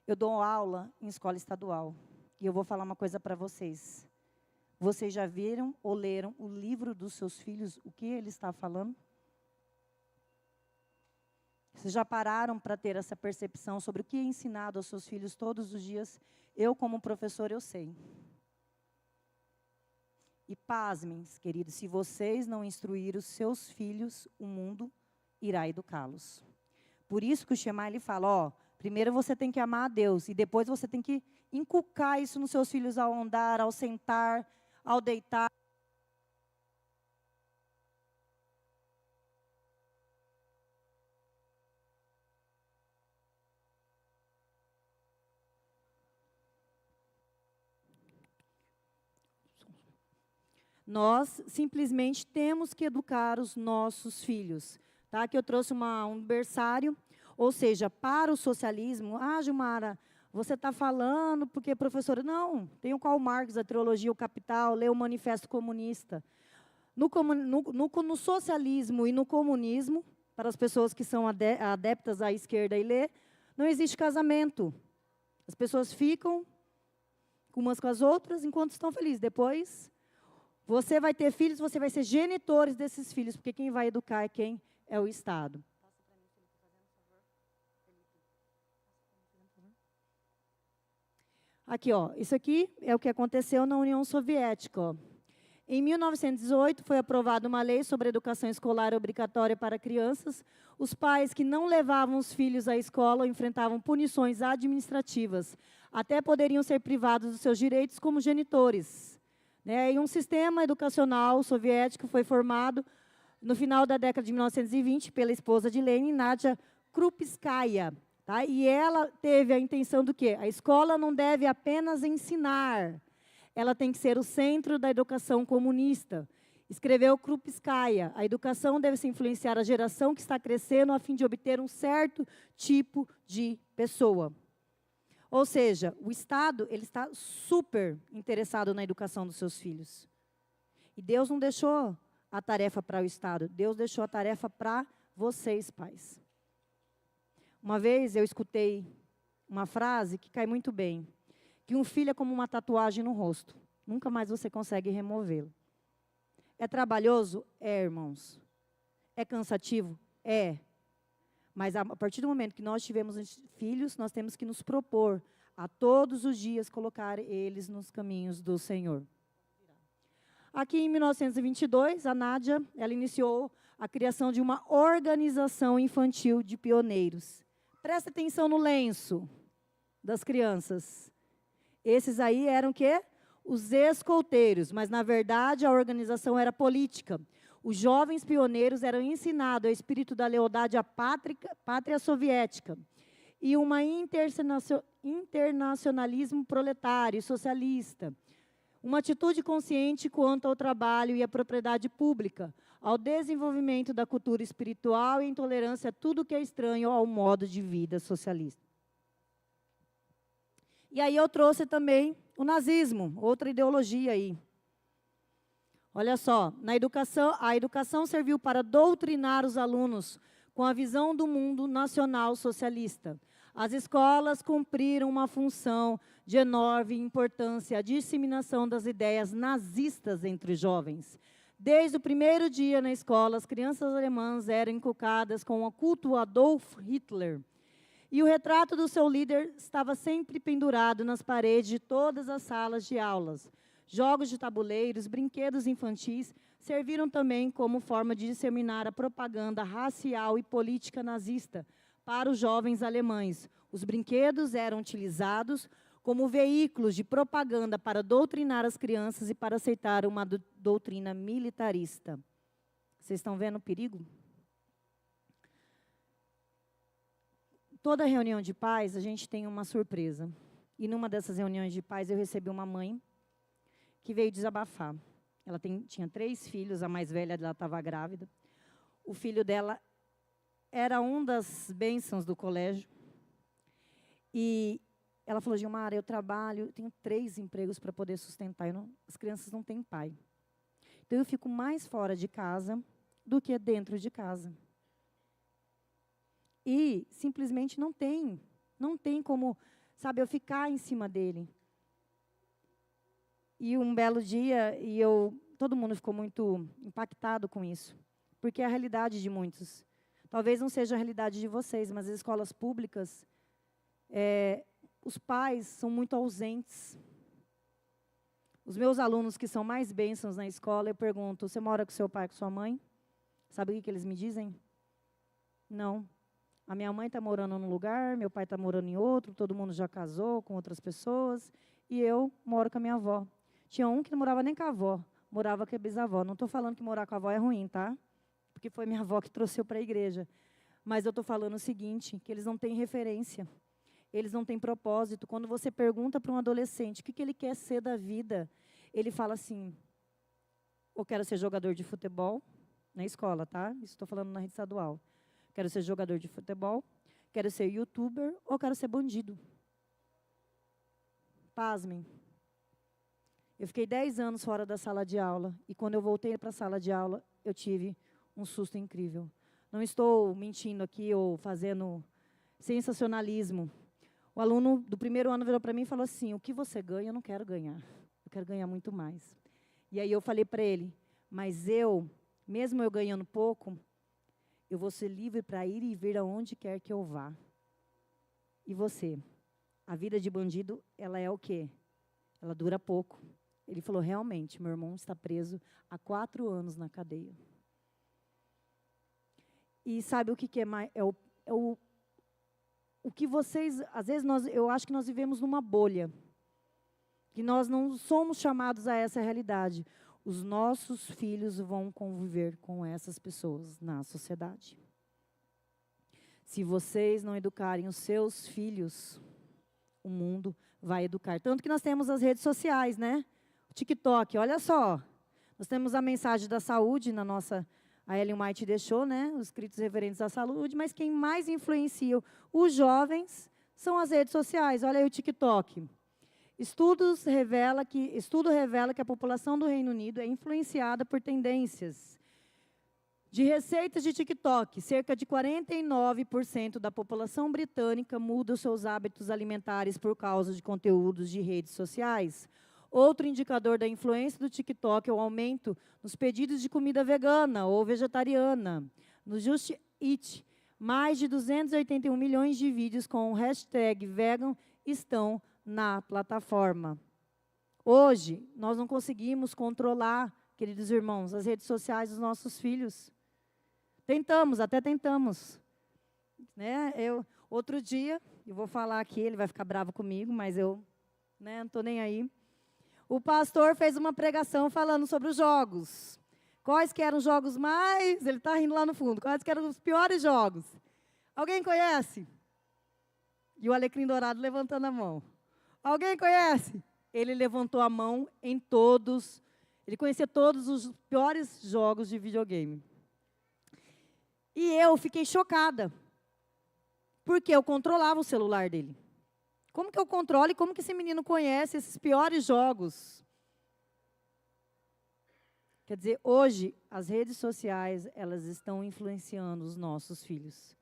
Eu dou aula em escola estadual. E eu vou falar uma coisa para vocês. Vocês já viram ou leram o livro dos seus filhos, o que ele está falando? Vocês já pararam para ter essa percepção sobre o que é ensinado aos seus filhos todos os dias? Eu, como professor, eu sei. E pasmem, queridos, se vocês não instruírem os seus filhos, o mundo irá educá-los. Por isso que o Shema, ele fala, ó, primeiro você tem que amar a Deus, e depois você tem que inculcar isso nos seus filhos ao andar, ao sentar, ao deitar. Nós simplesmente temos que educar os nossos filhos. Tá? Aqui eu trouxe um berçário, ou seja, para o socialismo. Ah, Gilmara, você está falando porque, professora, não, tem o Karl Marx, a Trilogia, o Capital, lê o Manifesto Comunista. No socialismo e no comunismo, para as pessoas que são adeptas à esquerda e lê, não existe casamento. As pessoas ficam umas com as outras enquanto estão felizes. Depois, você vai ter filhos, você vai ser genitores desses filhos, porque quem vai educar é quem? É o Estado. Aqui, ó, isso aqui é o que aconteceu na União Soviética. Ó. Em 1918, foi aprovada uma lei sobre educação escolar obrigatória para crianças. Os pais que não levavam os filhos à escola enfrentavam punições administrativas. Até poderiam ser privados dos seus direitos como genitores. E um sistema educacional soviético foi formado no final da década de 1920 pela esposa de Lenin, Nadia Krupskaya. Tá? E ela teve a intenção do quê? A escola não deve apenas ensinar, ela tem que ser o centro da educação comunista. Escreveu Krupskaya: a educação deve se influenciar a geração que está crescendo a fim de obter um certo tipo de pessoa. Ou seja, o Estado ele está super interessado na educação dos seus filhos. E Deus não deixou a tarefa para o Estado, Deus deixou a tarefa para vocês, pais. Uma vez eu escutei uma frase que cai muito bem, que um filho é como uma tatuagem no rosto, nunca mais você consegue removê-lo. É trabalhoso? É, irmãos. É cansativo? É. Mas a partir do momento que nós tivemos filhos, nós temos que nos propor a todos os dias colocar eles nos caminhos do Senhor. Aqui em 1922, a Nádia, ela iniciou a criação de uma organização infantil de pioneiros. Presta atenção no lenço das crianças. Esses aí eram o quê? Os escolteiros, mas, na verdade, a organização era política. Os jovens pioneiros eram ensinados ao espírito da lealdade à pátria soviética e uma internacionalismo proletário e socialista. Uma atitude consciente quanto ao trabalho e à propriedade pública, ao desenvolvimento da cultura espiritual e intolerância a tudo que é estranho ao modo de vida socialista. E aí eu trouxe também o nazismo, outra ideologia aí. Olha só, a educação serviu para doutrinar os alunos com a visão do mundo nacional socialista. As escolas cumpriram uma função de enorme importância, a disseminação das ideias nazistas entre os jovens. Desde o primeiro dia na escola, as crianças alemãs eram inculcadas com o culto a Adolf Hitler. E o retrato do seu líder estava sempre pendurado nas paredes de todas as salas de aulas. Jogos de tabuleiros, brinquedos infantis serviram também como forma de disseminar a propaganda racial e política nazista para os jovens alemães. Os brinquedos eram utilizados como veículos de propaganda para doutrinar as crianças e para aceitar uma doutrina militarista. Vocês estão vendo o perigo? Toda reunião de pais, a gente tem uma surpresa. E numa dessas reuniões de pais, eu recebi uma mãe que veio desabafar. Ela tinha 3 filhos, a mais velha dela estava grávida. O filho dela era uma das bênçãos do colégio. E ela falou: Gilmara, eu trabalho, tenho 3 empregos para poder sustentar. As crianças não têm pai. Então, eu fico mais fora de casa do que dentro de casa. E, simplesmente, não tem como, sabe, eu ficar em cima dele. E um belo dia, todo mundo ficou muito impactado com isso, porque é a realidade de muitos. Talvez não seja a realidade de vocês, mas as escolas públicas, os pais são muito ausentes. Os meus alunos que são mais bênçãos na escola, eu pergunto: você mora com seu pai, com sua mãe? Sabe o que eles me dizem? Não. A minha mãe está morando num lugar, meu pai está morando em outro, todo mundo já casou com outras pessoas, e eu moro com a minha avó. Tinha um que não morava nem com a avó, morava com a bisavó. Não estou falando que morar com a avó é ruim, tá? Porque foi minha avó que trouxe eu para a igreja. Mas eu estou falando o seguinte, que eles não têm referência, eles não têm propósito. Quando você pergunta para um adolescente o que ele quer ser da vida, ele fala assim: eu quero ser jogador de futebol, na escola, tá? Isso estou falando na rede estadual. Quero ser jogador de futebol, quero ser youtuber ou quero ser bandido. Pasmem. Eu fiquei 10 anos fora da sala de aula e quando eu voltei para a sala de aula, eu tive um susto incrível. Não estou mentindo aqui ou fazendo sensacionalismo. O aluno do primeiro ano virou para mim e falou assim: o que você ganha, eu não quero ganhar. Eu quero ganhar muito mais. E aí eu falei para ele: mas mesmo eu ganhando pouco, eu vou ser livre para ir e vir aonde quer que eu vá. E você? A vida de bandido, ela é o quê? Ela dura pouco. Ele falou: realmente, meu irmão está preso há 4 anos na cadeia. E sabe o que é mais? O que vocês, às vezes, eu acho que nós vivemos numa bolha. Que nós não somos chamados a essa realidade. Os nossos filhos vão conviver com essas pessoas na sociedade. Se vocês não educarem os seus filhos, o mundo vai educar. Tanto que nós temos as redes sociais, né? O TikTok, olha só. Nós temos a mensagem da saúde na nossa... A Ellen White deixou, né, os escritos referentes à saúde, mas quem mais influencia os jovens são as redes sociais. Olha aí o TikTok. Estudo revela que a população do Reino Unido é influenciada por tendências de receitas de TikTok. Cerca de 49% da população britânica muda os seus hábitos alimentares por causa de conteúdos de redes sociais. Outro indicador da influência do TikTok é o aumento nos pedidos de comida vegana ou vegetariana. No Just Eat, mais de 281 milhões de vídeos com o hashtag vegan estão na plataforma. Hoje, nós não conseguimos controlar, queridos irmãos, as redes sociais dos nossos filhos. Tentamos, até tentamos. Né? Outro dia, eu vou falar aqui, ele vai ficar bravo comigo, mas eu não estou nem aí. O pastor fez uma pregação falando sobre os jogos. Quais que eram os jogos mais... Ele está rindo lá no fundo. Quais que eram os piores jogos? Alguém conhece? E o alecrim dourado levantando a mão. Alguém conhece? Ele levantou a mão em todos. Ele conhecia todos os piores jogos de videogame. E eu fiquei chocada. Porque eu controlava o celular dele. Como que eu controlo e como que esse menino conhece esses piores jogos? Quer dizer, hoje, as redes sociais, elas estão influenciando os nossos filhos.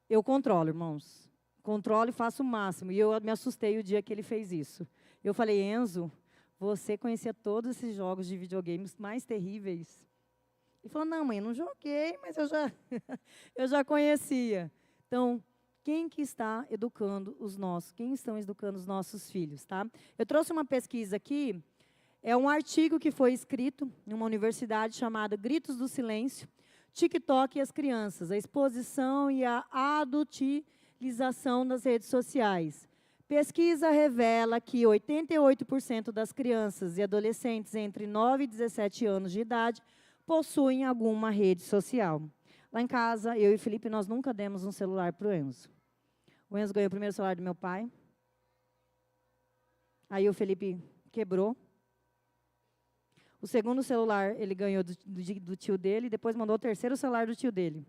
Eu controlo, irmãos. Controlo e faço o máximo. E eu me assustei o dia que ele fez isso. Eu falei, Enzo, você conhecia todos esses jogos de videogames mais terríveis? Ele falou, não, mãe, eu não joguei, mas eu já conhecia. Então, quem que está educando quem estão educando os nossos filhos, tá? Eu trouxe uma pesquisa aqui, é um artigo que foi escrito em uma universidade chamada Gritos do Silêncio, TikTok e as crianças, a exposição e a adultização das redes sociais. Pesquisa revela que 88% das crianças e adolescentes entre 9 e 17 anos de idade possuem alguma rede social. Lá em casa, eu e o Felipe, nós nunca demos um celular para o Enzo. O Enzo ganhou o primeiro celular do meu pai. Aí o Felipe quebrou. O segundo celular ele ganhou do tio dele, e depois mandou o terceiro celular do tio dele.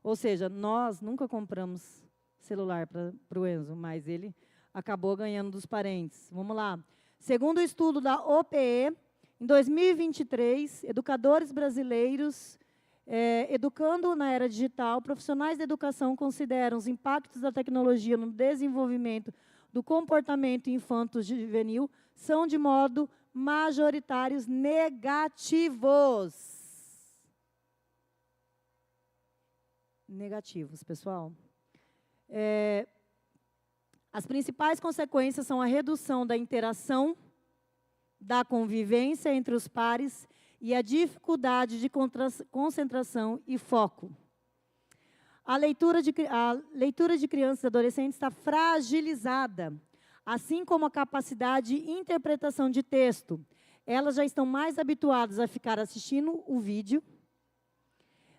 Ou seja, nós nunca compramos celular para o Enzo, mas ele acabou ganhando dos parentes. Vamos lá. Segundo o estudo da OPE, em 2023, educadores brasileiros, educando na era digital, profissionais da educação consideram os impactos da tecnologia no desenvolvimento do comportamento infanto-juvenil são, de modo majoritários, negativos. Negativos, pessoal. As principais consequências são a redução da interação, da convivência entre os pares e a dificuldade de concentração e foco. A leitura de crianças e adolescentes está fragilizada, assim como a capacidade de interpretação de texto. Elas já estão mais habituadas a ficar assistindo o vídeo,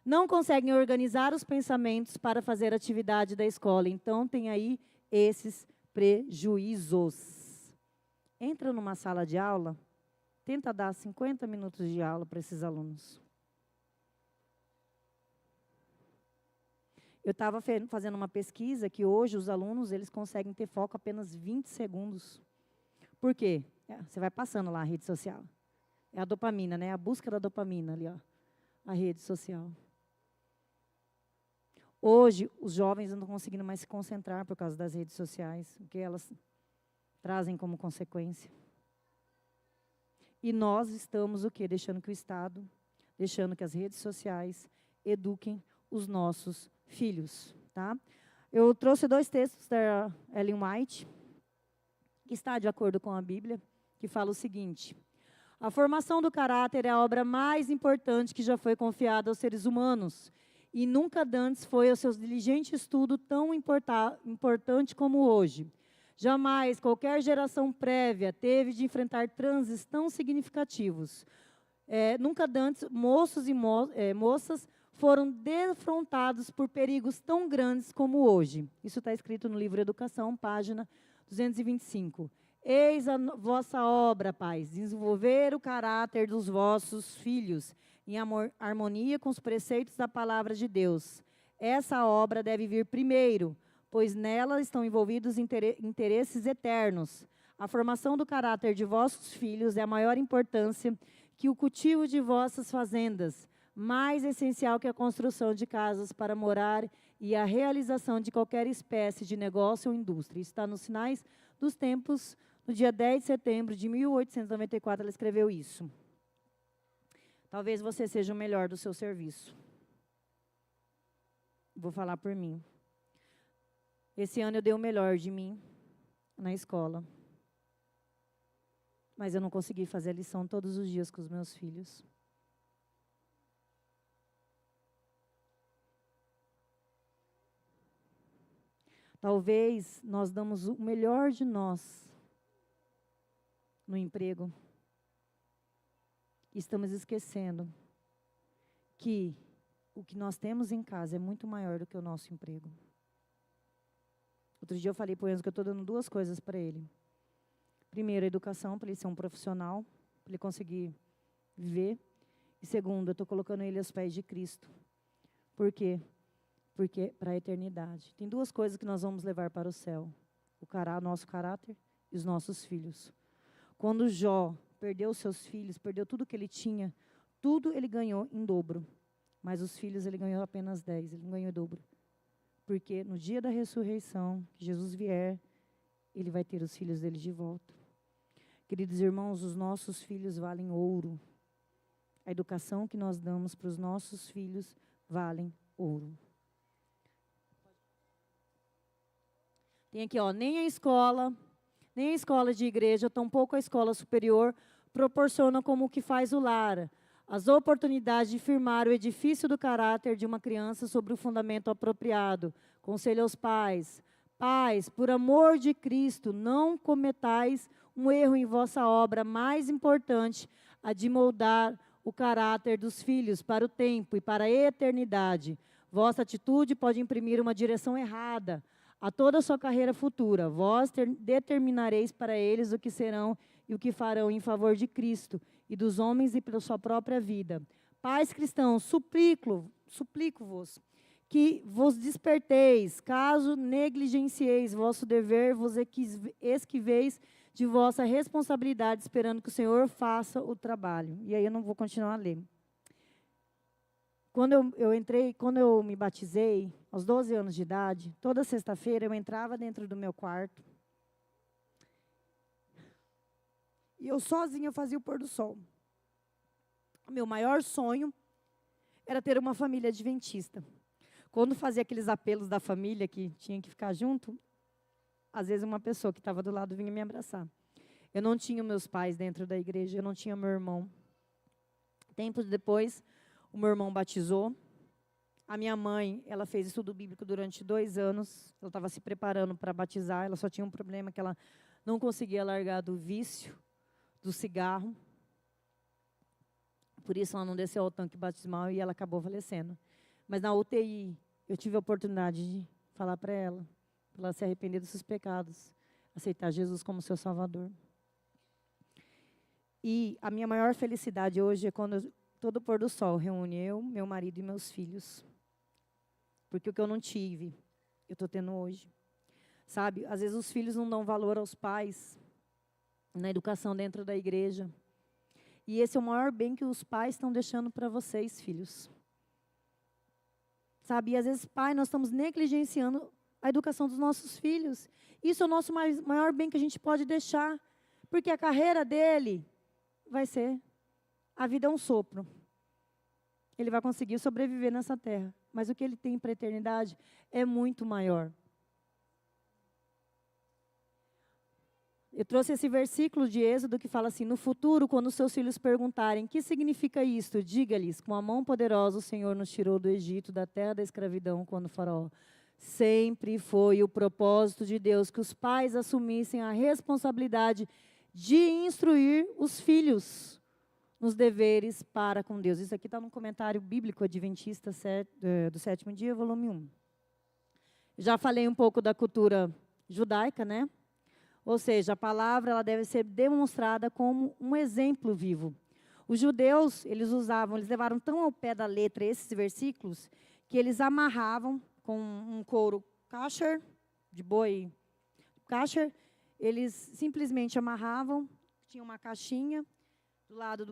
não conseguem organizar os pensamentos para fazer atividade da escola. Então, tem aí esses prejuízos. Entra numa sala de aula, tenta dar 50 minutos de aula para esses alunos. Eu estava fazendo uma pesquisa que hoje os alunos eles conseguem ter foco apenas 20 segundos. Por quê? Você vai passando lá a rede social. É a dopamina, né? A busca da dopamina ali, ó, a rede social. Hoje, os jovens não estão conseguindo mais se concentrar por causa das redes sociais, o que elas trazem como consequência. E nós estamos o quê? Deixando que o Estado, deixando que as redes sociais eduquem os nossos filhos. Tá? Eu trouxe 2 textos da Ellen White, que está de acordo com a Bíblia, que fala o seguinte: a formação do caráter é a obra mais importante que já foi confiada aos seres humanos, e nunca dantes foi ao seu diligente estudo tão importante como hoje. Jamais qualquer geração prévia teve de enfrentar transes tão significativos. Nunca dantes moços e moças foram defrontados por perigos tão grandes como hoje. Isso está escrito no livro Educação, página 225. Eis a vossa obra, pais, desenvolver o caráter dos vossos filhos, em harmonia com os preceitos da palavra de Deus. Essa obra deve vir primeiro, pois nela estão envolvidos interesses eternos. A formação do caráter de vossos filhos é a maior importância que o cultivo de vossas fazendas, mais essencial que a construção de casas para morar e a realização de qualquer espécie de negócio ou indústria. Isso está nos Sinais dos Tempos, no dia 10 de setembro de 1894, ela escreveu isso. Talvez você seja o melhor do seu serviço. Vou falar por mim. Esse ano eu dei o melhor de mim na escola. Mas eu não consegui fazer a lição todos os dias com os meus filhos. Talvez nós damos o melhor de nós no emprego. Estamos esquecendo que o que nós temos em casa é muito maior do que o nosso emprego. Outro dia eu falei para o Enzo que eu estou dando 2 coisas para ele. Primeiro, a educação, para ele ser um profissional, para ele conseguir viver. E segundo, eu estou colocando ele aos pés de Cristo. Por quê? Porque para a eternidade. Tem 2 coisas que nós vamos levar para o céu. O nosso caráter e os nossos filhos. Quando Jó perdeu seus filhos, perdeu tudo que ele tinha, tudo ele ganhou em dobro. Mas os filhos ele ganhou apenas 10, ele não ganhou em dobro. Porque no dia da ressurreição, que Jesus vier, ele vai ter os filhos dele de volta. Queridos irmãos, os nossos filhos valem ouro. A educação que nós damos para os nossos filhos valem ouro. Tem aqui, ó, nem a escola de igreja, tampouco a escola superior, proporciona como o que faz o lar. As oportunidades de firmar o edifício do caráter de uma criança sobre o fundamento apropriado. Conselho aos pais. Pais, por amor de Cristo, não cometais um erro em vossa obra mais importante, a de moldar o caráter dos filhos para o tempo e para a eternidade. Vossa atitude pode imprimir uma direção errada a toda a sua carreira futura. Vós determinareis para eles o que serão e o que farão em favor de Cristo e dos homens e pela sua própria vida. Pais cristãos, suplico-vos que vos desperteis, caso negligencieis vosso dever, vos esquiveis de vossa responsabilidade, esperando que o Senhor faça o trabalho. E aí eu não vou continuar a ler. Quando eu me batizei, aos 12 anos de idade, toda sexta-feira eu entrava dentro do meu quarto e eu sozinha fazia o pôr do sol. O meu maior sonho era ter uma família adventista. Quando fazia aqueles apelos da família que tinha que ficar junto, às vezes uma pessoa que estava do lado vinha me abraçar. Eu não tinha meus pais dentro da igreja, eu não tinha meu irmão. Tempos depois, o meu irmão batizou. A minha mãe, ela fez estudo bíblico durante 2 anos. Ela estava se preparando para batizar. Ela só tinha um problema que ela não conseguia largar do vício, do cigarro. Por isso, ela não desceu ao tanque batismal e ela acabou falecendo. Mas na UTI, eu tive a oportunidade de falar para ela se arrepender dos seus pecados, aceitar Jesus como seu Salvador. E a minha maior felicidade hoje é quando todo pôr do sol reúne eu, meu marido e meus filhos. Porque o que eu não tive, eu estou tendo hoje. Sabe, às vezes os filhos não dão valor aos pais, na educação dentro da igreja. E esse é o maior bem que os pais estão deixando para vocês, filhos. Sabe, e às vezes, pai, nós estamos negligenciando a educação dos nossos filhos. Isso é o nosso maior bem que a gente pode deixar. Porque a carreira dele vai ser, a vida é um sopro. Ele vai conseguir sobreviver nessa terra. Mas o que ele tem para a eternidade é muito maior. Eu trouxe esse versículo de Êxodo que fala assim: no futuro, quando seus filhos perguntarem, que significa isto? Diga-lhes, com a mão poderosa o Senhor nos tirou do Egito, da terra da escravidão, quando o faraó. Sempre foi o propósito de Deus que os pais assumissem a responsabilidade de instruir os filhos nos deveres para com Deus. Isso aqui está no comentário bíblico adventista do 7º dia, volume 1. Já falei um pouco da cultura judaica, né? Ou seja, a palavra ela deve ser demonstrada como um exemplo vivo. Os judeus, eles levaram tão ao pé da letra esses versículos, que eles amarravam com um couro kasher, de boi kasher, eles simplesmente amarravam, tinha uma caixinha do lado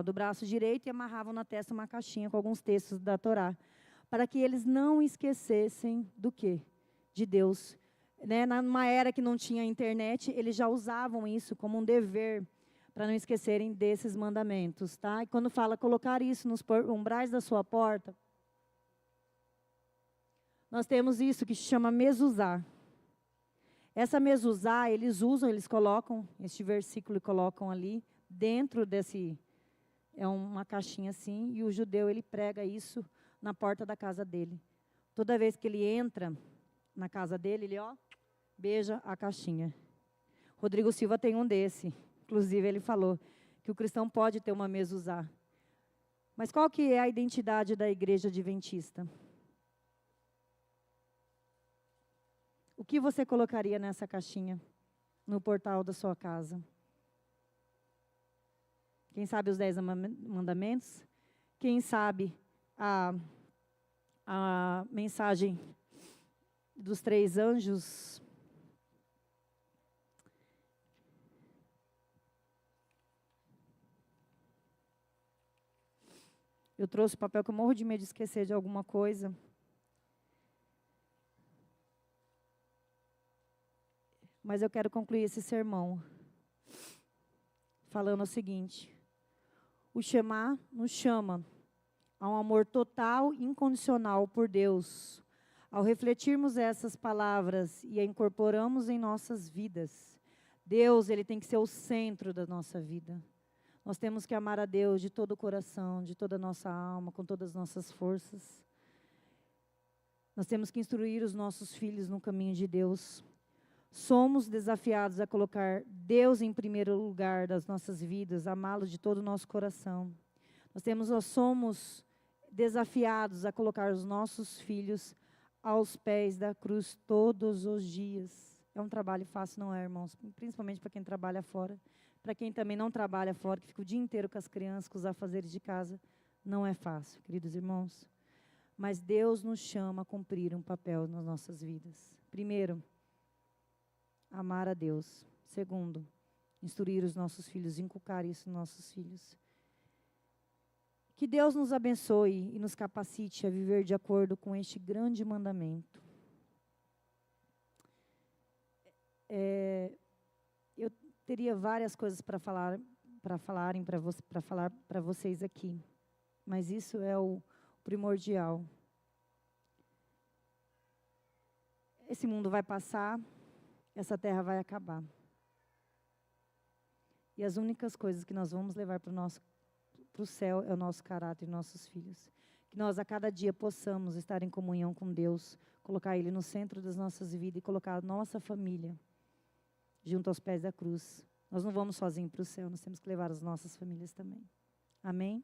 do braço direito e amarravam na testa uma caixinha com alguns textos da Torá, para que eles não esquecessem do quê? De Deus. Né? Numa era que não tinha internet, eles já usavam isso como um dever, para não esquecerem desses mandamentos. Tá? E quando fala colocar isso nos umbrais da sua porta, nós temos isso que se chama mezuzá. Essa mezuzá, eles colocam, este versículo colocam ali, dentro desse, é uma caixinha assim, e o judeu, ele prega isso na porta da casa dele. Toda vez que ele entra na casa dele, ele, beija a caixinha. Rodrigo Silva tem um desse. Inclusive, ele falou que o cristão pode ter uma mezuzá. Mas qual que é a identidade da igreja adventista? O que você colocaria nessa caixinha, no portal da sua casa? Quem sabe os 10 mandamentos? Quem sabe a mensagem dos 3 anjos? Eu trouxe o papel que eu morro de medo de esquecer de alguma coisa. Mas eu quero concluir esse sermão falando o seguinte: o Shema nos chama a um amor total e incondicional por Deus. Ao refletirmos essas palavras e a incorporamos em nossas vidas, Deus, ele tem que ser o centro da nossa vida. Nós temos que amar a Deus de todo o coração, de toda a nossa alma, com todas as nossas forças. Nós temos que instruir os nossos filhos no caminho de Deus. Somos desafiados a colocar Deus em primeiro lugar das nossas vidas, amá-lo de todo o nosso coração. Nós somos desafiados a colocar os nossos filhos aos pés da cruz todos os dias. É um trabalho fácil, não é, irmãos? Principalmente para quem trabalha fora. Para quem também não trabalha fora, que fica o dia inteiro com as crianças, com os afazeres de casa, não é fácil, queridos irmãos. Mas Deus nos chama a cumprir um papel nas nossas vidas. Primeiro, amar a Deus. Segundo, instruir os nossos filhos, inculcar isso nos nossos filhos. Que Deus nos abençoe e nos capacite a viver de acordo com este grande mandamento. Eu teria várias coisas para falar para vocês aqui, mas isso é o primordial. Esse mundo vai passar, essa terra vai acabar. E as únicas coisas que nós vamos levar para o céu é o nosso caráter e nossos filhos. Que nós a cada dia possamos estar em comunhão com Deus, colocar Ele no centro das nossas vidas e colocar a nossa família junto aos pés da cruz. Nós não vamos sozinhos para o céu, nós temos que levar as nossas famílias também. Amém?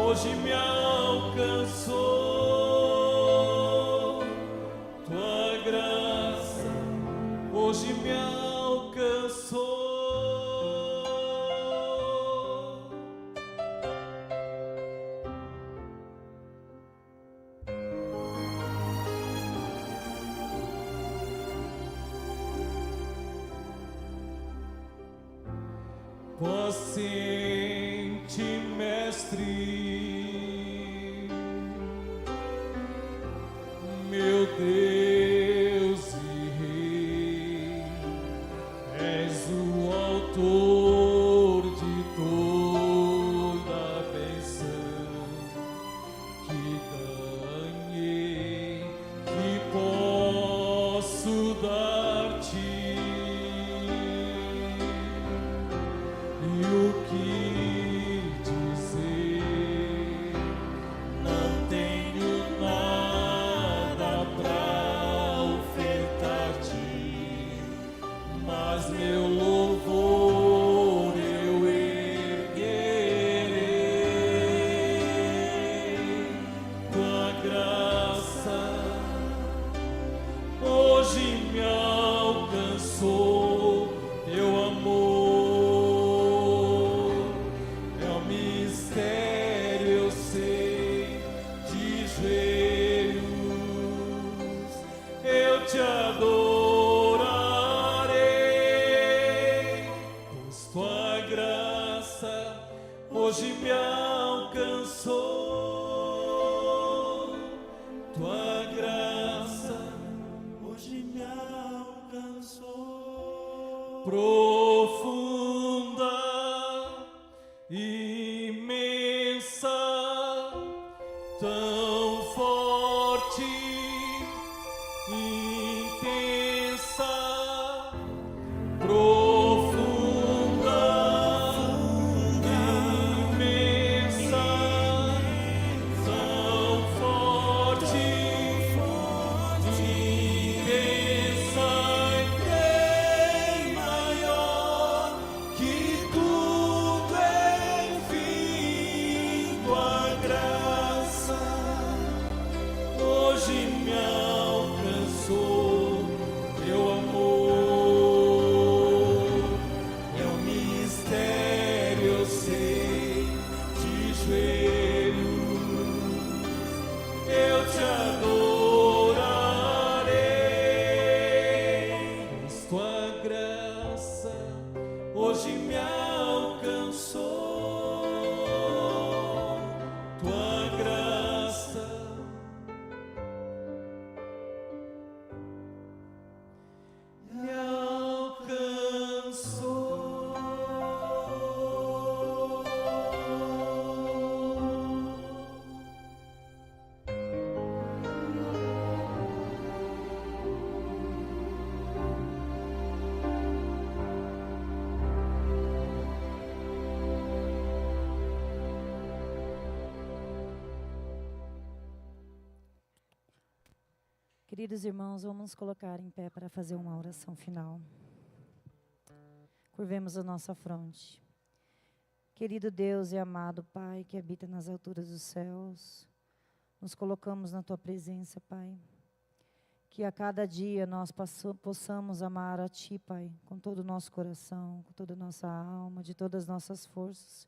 hoje me alcançou. Tua graça hoje me alcançou. Paciente mestre, meu Deus e Rei, és o autor de toda a bênção que ganhei, que posso dar-te. E o que dizer? Não tenho nada pra ofertar-te, mas meu louvor eu erguerei. Tua graça hoje me alcançou, teu amor é um mistério, eu sei, de joelhos eu te adorarei, pois tua graça hoje me alcançou. Tua graça hoje me alcançou. Profunda, imensa, tão forte, intensa, profunda, imensa, tão forte, intensa e bem maior que tudo, enfim. Tua graça hoje me alcançou, teu amor é um mistério, eu sei, de joelhos eu te adorarei, pois tua graça hoje me alcançou. Tua graça me alcançou. Queridos irmãos, vamos nos colocar em pé para fazer uma oração final. Curvemos a nossa fronte. Querido Deus e amado Pai, que habita nas alturas dos céus, nos colocamos na Tua presença, Pai. Que a cada dia nós possamos amar a Ti, Pai, com todo o nosso coração, com toda a nossa alma, de todas as nossas forças.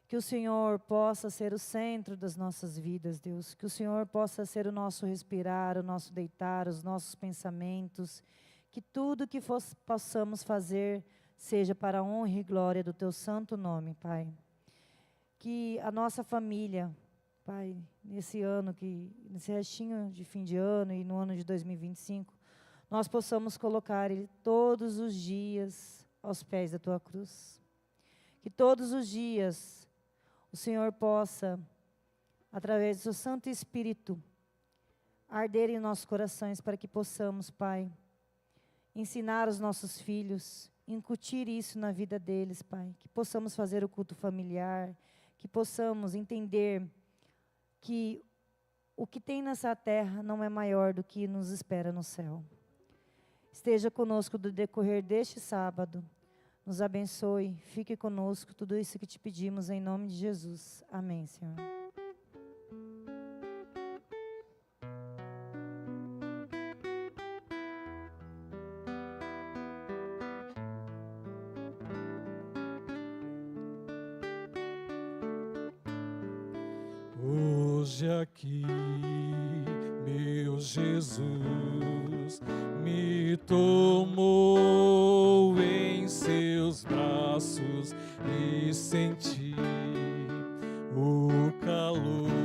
Que o Senhor possa ser o centro das nossas vidas, Deus. Que o Senhor possa ser o nosso respirar, o nosso deitar, os nossos pensamentos. Que tudo que possamos fazer seja para a honra e glória do Teu santo nome, Pai. Que a nossa família, Pai, nesse ano, nesse restinho de fim de ano e no ano de 2025, nós possamos colocar Ele todos os dias aos pés da Tua cruz. Que todos os dias o Senhor possa, através do Seu Santo Espírito, arder em nossos corações para que possamos, Pai, ensinar os nossos filhos, incutir isso na vida deles, Pai. Que possamos fazer o culto familiar, que possamos entender que o que tem nessa terra não é maior do que nos espera no céu. Esteja conosco do decorrer deste sábado. Nos abençoe, fique conosco, tudo isso que te pedimos em nome de Jesus. Amém, Senhor. Hoje aqui, meu Jesus me tomou em seus braços e senti o calor